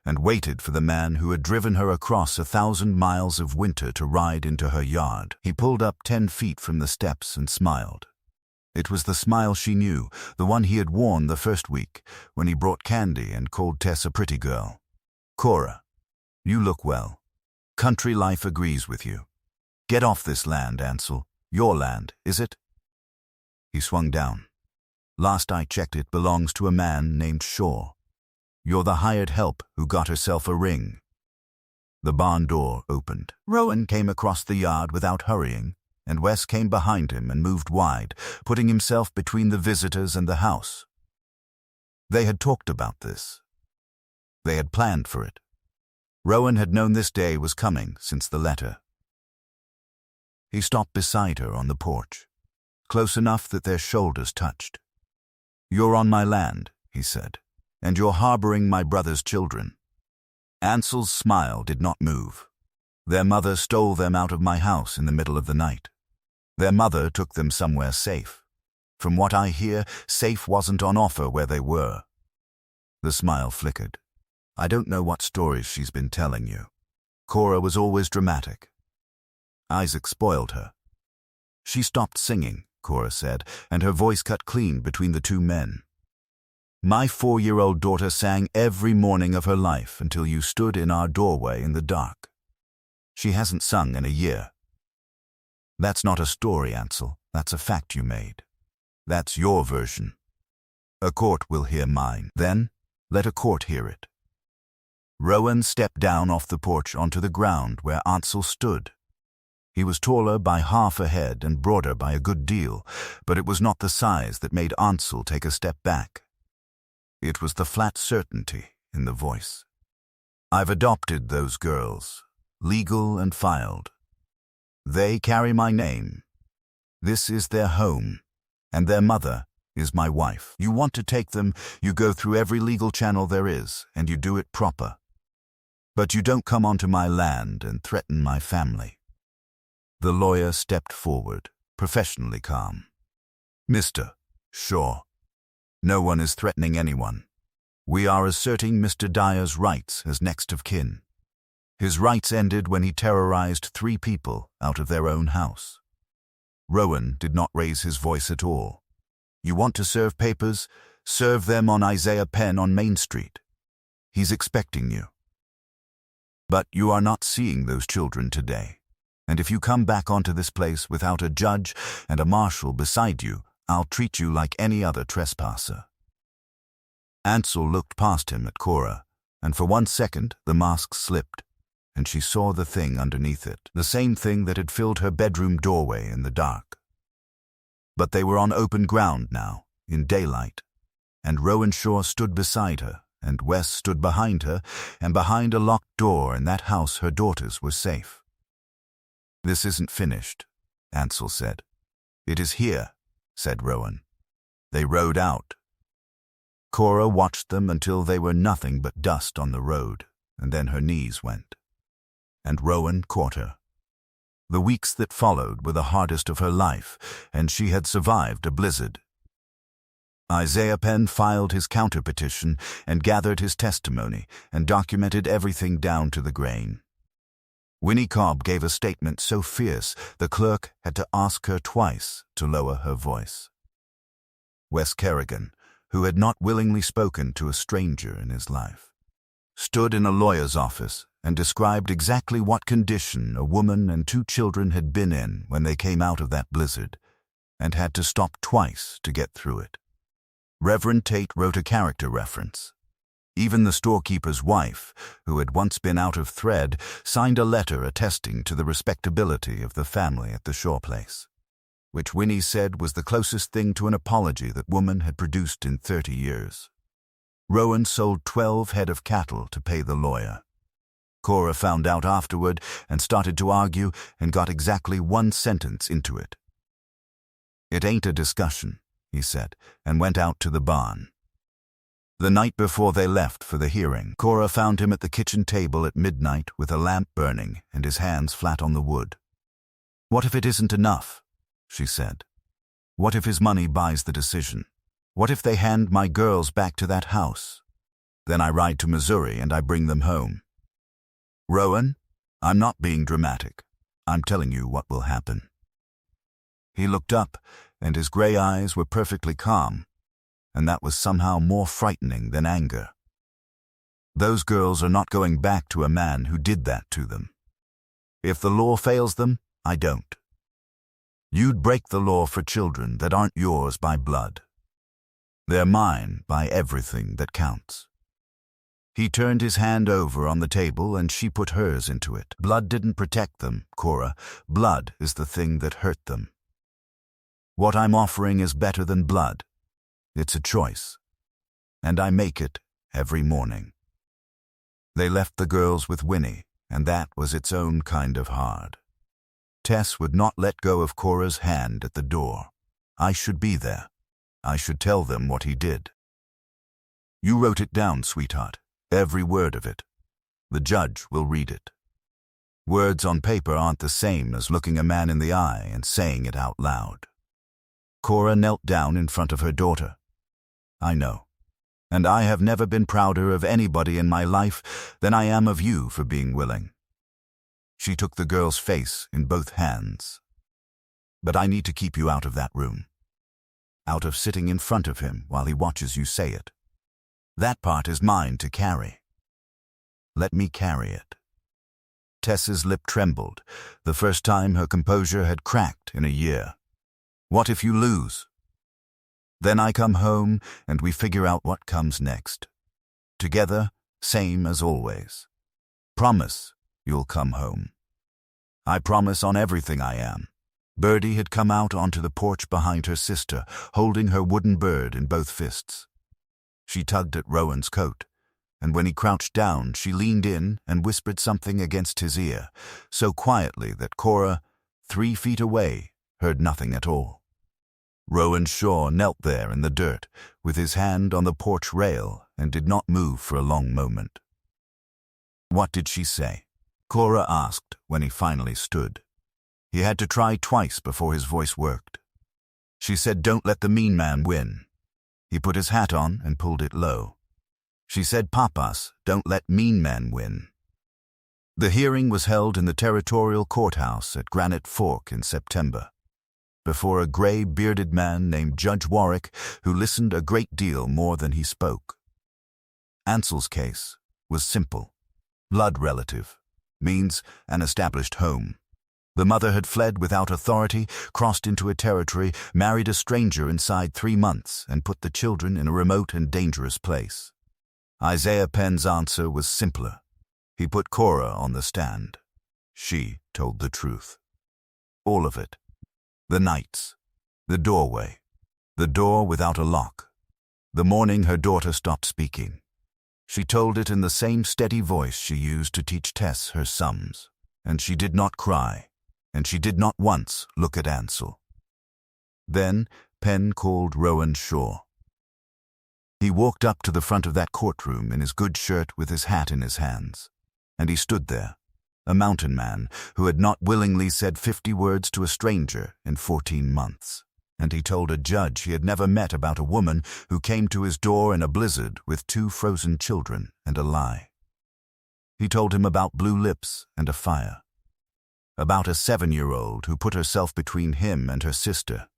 and waited for the man who had driven her across 1,000 miles of winter to ride into her yard. He pulled up 10 feet from the steps and smiled. It was the smile she knew, the one he had worn the first week, when he brought candy and called Tess a pretty girl. "Cora, you look well. Country life agrees with you. Get off this land, Ansel. Your land, is it?" He swung down. "Last I checked, it belongs to a man named Shaw. You're the hired help who got herself a ring." The barn door opened. Rowan came across the yard without hurrying, and Wes came behind him and moved wide, putting himself between the visitors and the house. They had talked about this. They had planned for it. Rowan had known this day was coming since the letter. He stopped beside her on the porch, close enough that their shoulders touched. "You're on my land," he said, "and you're harboring my brother's children." Ansel's smile did not move. "Their mother stole them out of my house in the middle of the night. Their mother took them somewhere safe. From what I hear, safe wasn't on offer where they were." The smile flickered. "I don't know what stories she's been telling you. Cora was always dramatic. Isaac spoiled her." "She stopped singing," Cora said, and her voice cut clean between the 2 men. "My 4-year-old daughter sang every morning of her life until you stood in our doorway in the dark. She hasn't sung in a year." "That's not a story, Ansel. That's a fact you made. That's your version. A court will hear mine. Then, let a court hear it." Rowan stepped down off the porch onto the ground where Ansel stood. He was taller by half a head and broader by a good deal, but it was not the size that made Ansel take a step back. It was the flat certainty in the voice. "I've adopted those girls, legal and filed. They carry my name. This is their home, and their mother is my wife. You want to take them, you go through every legal channel there is, and you do it proper. But you don't come onto my land and threaten my family." The lawyer stepped forward, professionally calm. "Mr. Shaw, no one is threatening anyone. We are asserting Mr. Dyer's rights as next of kin. His rights ended when he terrorized 3 people out of their own house." Rowan did not raise his voice at all. "You want to serve papers? Serve them on Isaiah Penn on Main Street. He's expecting you. But you are not seeing those children today. And if you come back onto this place without a judge and a marshal beside you, I'll treat you like any other trespasser." Ansel looked past him at Cora, and for 1 second the mask slipped, and she saw the thing underneath it, the same thing that had filled her bedroom doorway in the dark. But they were on open ground now, in daylight, and Rowan Shaw stood beside her, and Wes stood behind her, and behind a locked door in that house her daughters were safe. "This isn't finished," Ansel said. "It is here," said Rowan. They rode out. Cora watched them until they were nothing but dust on the road, and then her knees went. And Rowan caught her. The weeks that followed were the hardest of her life, and she had survived a blizzard. Isaiah Penn filed his counter-petition and gathered his testimony and documented everything down to the grain. Winnie Cobb gave a statement so fierce the clerk had to ask her twice to lower her voice. Wes Kerrigan, who had not willingly spoken to a stranger in his life, stood in a lawyer's office and described exactly what condition a woman and 2 children had been in when they came out of that blizzard and had to stop twice to get through it. Reverend Tate wrote a character reference. Even the storekeeper's wife, who had once been out of thread, signed a letter attesting to the respectability of the family at the Shaw place, which Winnie said was the closest thing to an apology that woman had produced in 30 years. Rowan sold 12 head of cattle to pay the lawyer. Cora found out afterward and started to argue and got exactly 1 sentence into it. "It ain't a discussion," he said, and went out to the barn. The night before they left for the hearing, Cora found him at the kitchen table at midnight with a lamp burning and his hands flat on the wood. "What if it isn't enough?" she said. "What if his money buys the decision? What if they hand my girls back to that house? Then I ride to Missouri and I bring them home." "Rowan, I'm not being dramatic. I'm telling you what will happen." He looked up, and his gray eyes were perfectly calm, and that was somehow more frightening than anger. "Those girls are not going back to a man who did that to them. If the law fails them, I don't. You'd break the law for children that aren't yours by blood. They're mine by everything that counts." He turned his hand over on the table and she put hers into it. "Blood didn't protect them, Cora. Blood is the thing that hurt them. What I'm offering is better than blood. It's a choice. And I make it every morning." They left the girls with Winnie, and that was its own kind of hard. Tess would not let go of Cora's hand at the door. "I should be there. I should tell them what he did." "You wrote it down, sweetheart. Every word of it. The judge will read it. Words on paper aren't the same as looking a man in the eye and saying it out loud." Cora knelt down in front of her daughter. "I know. And I have never been prouder of anybody in my life than I am of you for being willing." She took the girl's face in both hands. "But I need to keep you out of that room. Out of sitting in front of him while he watches you say it. That part is mine to carry. Let me carry it." Tess's lip trembled, the first time her composure had cracked in a year. "What if you lose? Then I come home and we figure out what comes next. Together, same as always. Promise you'll come home." "I promise on everything I am." Birdie had come out onto the porch behind her sister, holding her wooden bird in both fists. She tugged at Rowan's coat, and when he crouched down, she leaned in and whispered something against his ear, so quietly that Cora, 3 feet away, heard nothing at all. Rowan Shaw knelt there in the dirt, with his hand on the porch rail, and did not move for a long moment. "What did she say?" Cora asked when he finally stood. He had to try twice before his voice worked. "She said, 'Don't let the mean man win.'" He put his hat on and pulled it low. "She said, 'Papas, don't let mean men win.'" The hearing was held in the territorial courthouse at Granite Fork in September, before a gray, bearded man named Judge Warwick, who listened a great deal more than he spoke. Ansel's case was simple. Blood relative means an established home. The mother had fled without authority, crossed into a territory, married a stranger inside 3 months, and put the children in a remote and dangerous place. Isaiah Penn's answer was simpler. He put Cora on the stand. She told the truth. All of it. The nights. The doorway. The door without a lock. The morning her daughter stopped speaking. She told it in the same steady voice she used to teach Tess her sums. And she did not cry. And she did not once look at Ansel. Then Penn called Rowan Shaw. He walked up to the front of that courtroom in his good shirt with his hat in his hands. And he stood there, a mountain man who had not willingly said 50 words to a stranger in 14 months. And he told a judge he had never met about a woman who came to his door in a blizzard with 2 frozen children and a lie. He told him about blue lips and a fire. About a 7-year-old who put herself between him and her sister.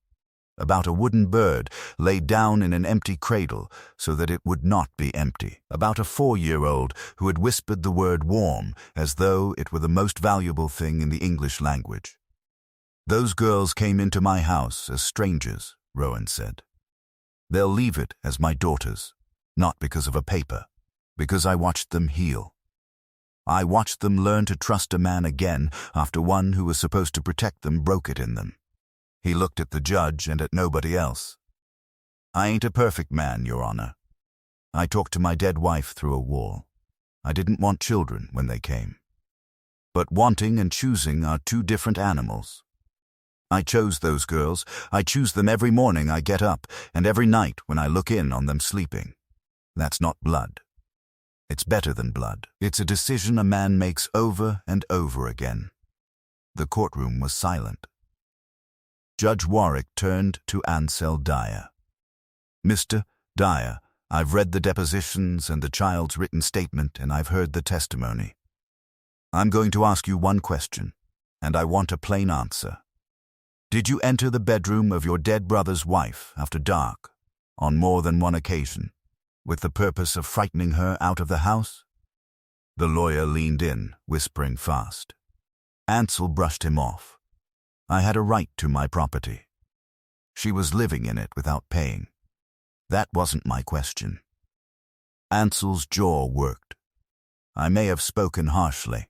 about a wooden bird laid down in an empty cradle so that it would not be empty, about a 4-year-old who had whispered the word warm as though it were the most valuable thing in the English language. "Those girls came into my house as strangers," Rowan said. "They'll leave it as my daughters, not because of a paper, because I watched them heal. I watched them learn to trust a man again after one who was supposed to protect them broke it in them." He looked at the judge and at nobody else. "I ain't a perfect man, Your Honor. I talked to my dead wife through a wall. I didn't want children when they came. But wanting and choosing are two different animals. I chose those girls. I choose them every morning I get up and every night when I look in on them sleeping. That's not blood. It's better than blood. It's a decision a man makes over and over again." The courtroom was silent. Judge Warwick turned to Ansel Dyer. "Mr. Dyer, I've read the depositions and the child's written statement, and I've heard the testimony. I'm going to ask you one question, and I want a plain answer. Did you enter the bedroom of your dead brother's wife after dark, on more than one occasion, with the purpose of frightening her out of the house?" The lawyer leaned in, whispering fast. Ansel brushed him off. "I had a right to my property. She was living in it without paying. That wasn't my question." Ansel's jaw worked. "I may have spoken harshly.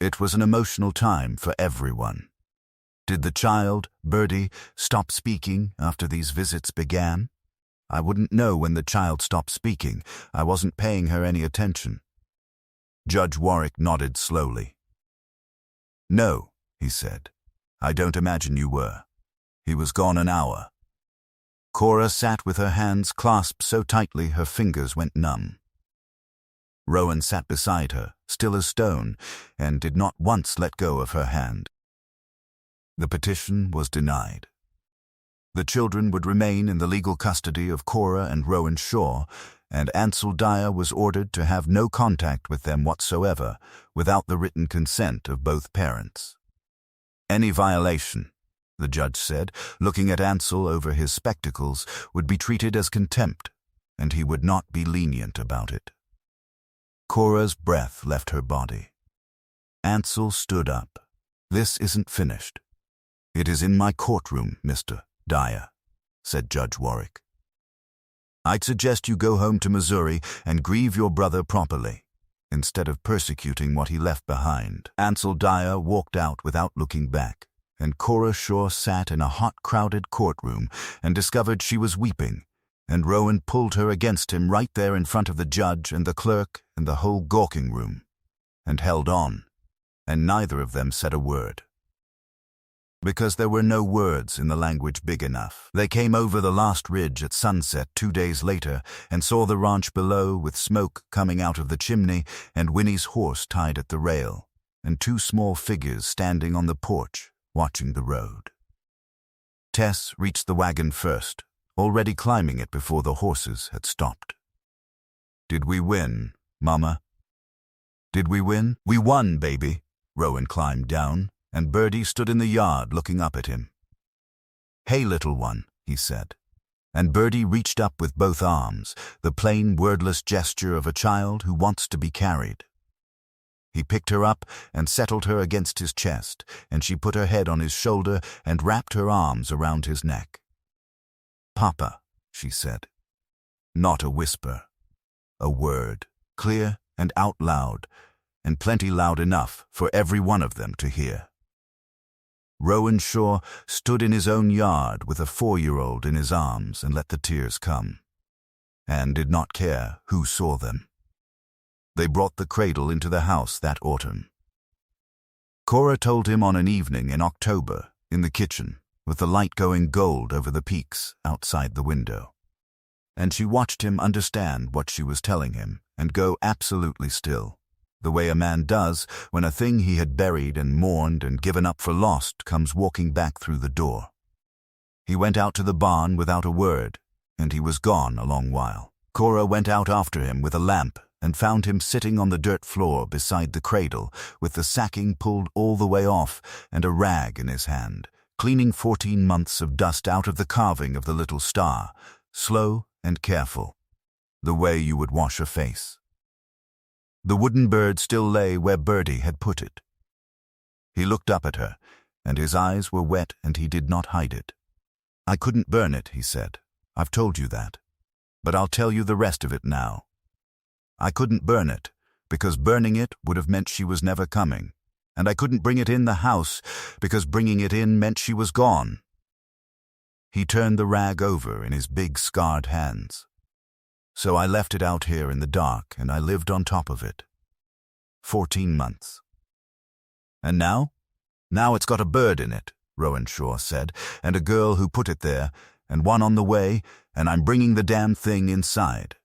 It was an emotional time for everyone. Did the child, Birdie, stop speaking after these visits began? I wouldn't know when the child stopped speaking. I wasn't paying her any attention." Judge Warwick nodded slowly. "No," he said. "I don't imagine you were. He was gone an hour." Cora sat with her hands clasped so tightly her fingers went numb. Rowan sat beside her, still as stone, and did not once let go of her hand. The petition was denied. The children would remain in the legal custody of Cora and Rowan Shaw, and Ansel Dyer was ordered to have no contact with them whatsoever without the written consent of both parents. "Any violation," the judge said, looking at Ansel over his spectacles, "would be treated as contempt, and he would not be lenient about it." Cora's breath left her body. Ansel stood up. "This isn't finished. It is in my courtroom, Mr. Dyer," said Judge Warwick. "I'd suggest you go home to Missouri and grieve your brother properly, instead of persecuting what he left behind." Ansel Dyer walked out without looking back, and Cora Shaw sat in a hot, crowded courtroom and discovered she was weeping, and Rowan pulled her against him right there in front of the judge and the clerk and the whole gawking room, and held on, and neither of them said a word. Because there were no words in the language big enough. They came over the last ridge at sunset 2 days later and saw the ranch below with smoke coming out of the chimney and Winnie's horse tied at the rail, and 2 small figures standing on the porch watching the road. Tess reached the wagon first, already climbing it before the horses had stopped. "Did we win, Mama? Did we win?" "We won, baby." Rowan climbed down, and Birdie stood in the yard looking up at him. "Hey, little one," he said. And Birdie reached up with both arms, the plain, wordless gesture of a child who wants to be carried. He picked her up and settled her against his chest, and she put her head on his shoulder and wrapped her arms around his neck. "Papa," she said. Not a whisper. A word, clear and out loud, and plenty loud enough for every one of them to hear. Rowan Shaw stood in his own yard with a 4-year-old in his arms and let the tears come, and did not care who saw them. They brought the cradle into the house that autumn. Cora told him on an evening in October, in the kitchen, with the light going gold over the peaks outside the window. And she watched him understand what she was telling him and go absolutely still, the way a man does when a thing he had buried and mourned and given up for lost comes walking back through the door. He went out to the barn without a word, and he was gone a long while. Cora went out after him with a lamp and found him sitting on the dirt floor beside the cradle with the sacking pulled all the way off and a rag in his hand, cleaning 14 months of dust out of the carving of the little star, slow and careful, the way you would wash a face. The wooden bird still lay where Bertie had put it. He looked up at her, and his eyes were wet, and he did not hide it. "I couldn't burn it," he said. "I've told you that. But I'll tell you the rest of it now. I couldn't burn it, because burning it would have meant she was never coming. And I couldn't bring it in the house, because bringing it in meant she was gone." He turned the rag over in his big scarred hands. "So I left it out here in the dark, and I lived on top of it. 14 months. And now? Now it's got a bird in it," Rowan Shaw said, "and a girl who put it there, and one on the way, and I'm bringing the damn thing inside."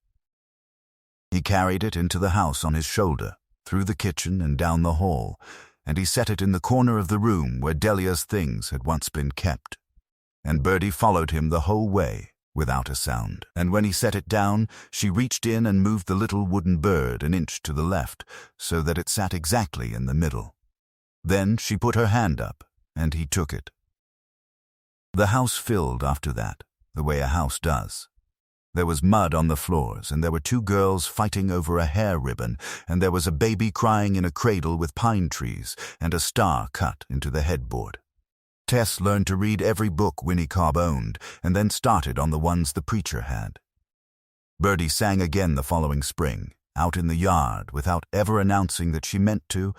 He carried it into the house on his shoulder, through the kitchen and down the hall, and he set it in the corner of the room where Delia's things had once been kept. And Bertie followed him the whole way, without a sound. And when he set it down, she reached in and moved the little wooden bird an inch to the left, so that it sat exactly in the middle. Then she put her hand up, and he took it. The house filled after that, the way a house does. There was mud on the floors, and there were 2 girls fighting over a hair ribbon, and there was a baby crying in a cradle with pine trees, and a star cut into the headboard. Tess learned to read every book Winnie Cobb owned, and then started on the ones the preacher had. Bertie sang again the following spring, out in the yard, without ever announcing that she meant to.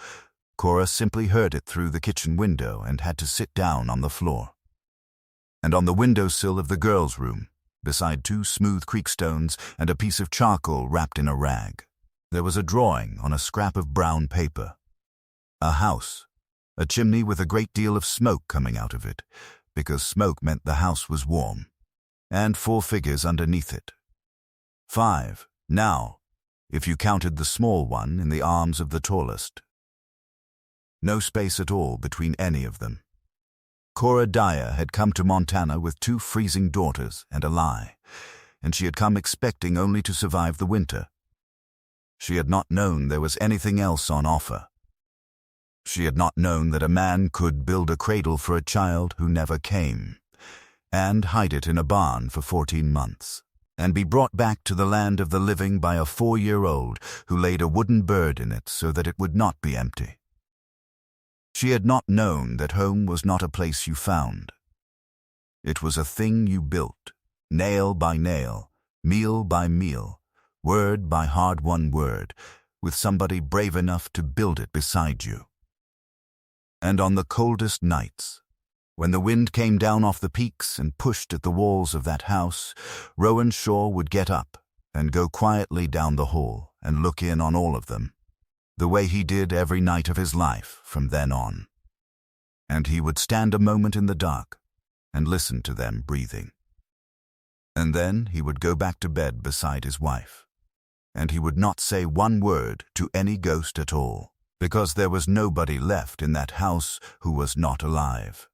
Cora simply heard it through the kitchen window and had to sit down on the floor. And on the windowsill of the girls' room, beside 2 smooth creekstones and a piece of charcoal wrapped in a rag, there was a drawing on a scrap of brown paper. A house, a chimney with a great deal of smoke coming out of it, because smoke meant the house was warm, and 4 figures underneath it. 5, now, if you counted the small one in the arms of the tallest. No space at all between any of them. Cora Dyer had come to Montana with 2 freezing daughters and a lie, and she had come expecting only to survive the winter. She had not known there was anything else on offer. She had not known that a man could build a cradle for a child who never came, and hide it in a barn for 14 months, and be brought back to the land of the living by a 4-year-old who laid a wooden bird in it so that it would not be empty. She had not known that home was not a place you found. It was a thing you built, nail by nail, meal by meal, word by hard-won word, with somebody brave enough to build it beside you. And on the coldest nights, when the wind came down off the peaks and pushed at the walls of that house, Rowan Shaw would get up and go quietly down the hall and look in on all of them, the way he did every night of his life from then on. And he would stand a moment in the dark and listen to them breathing. And then he would go back to bed beside his wife, and he would not say one word to any ghost at all, because there was nobody left in that house who was not alive.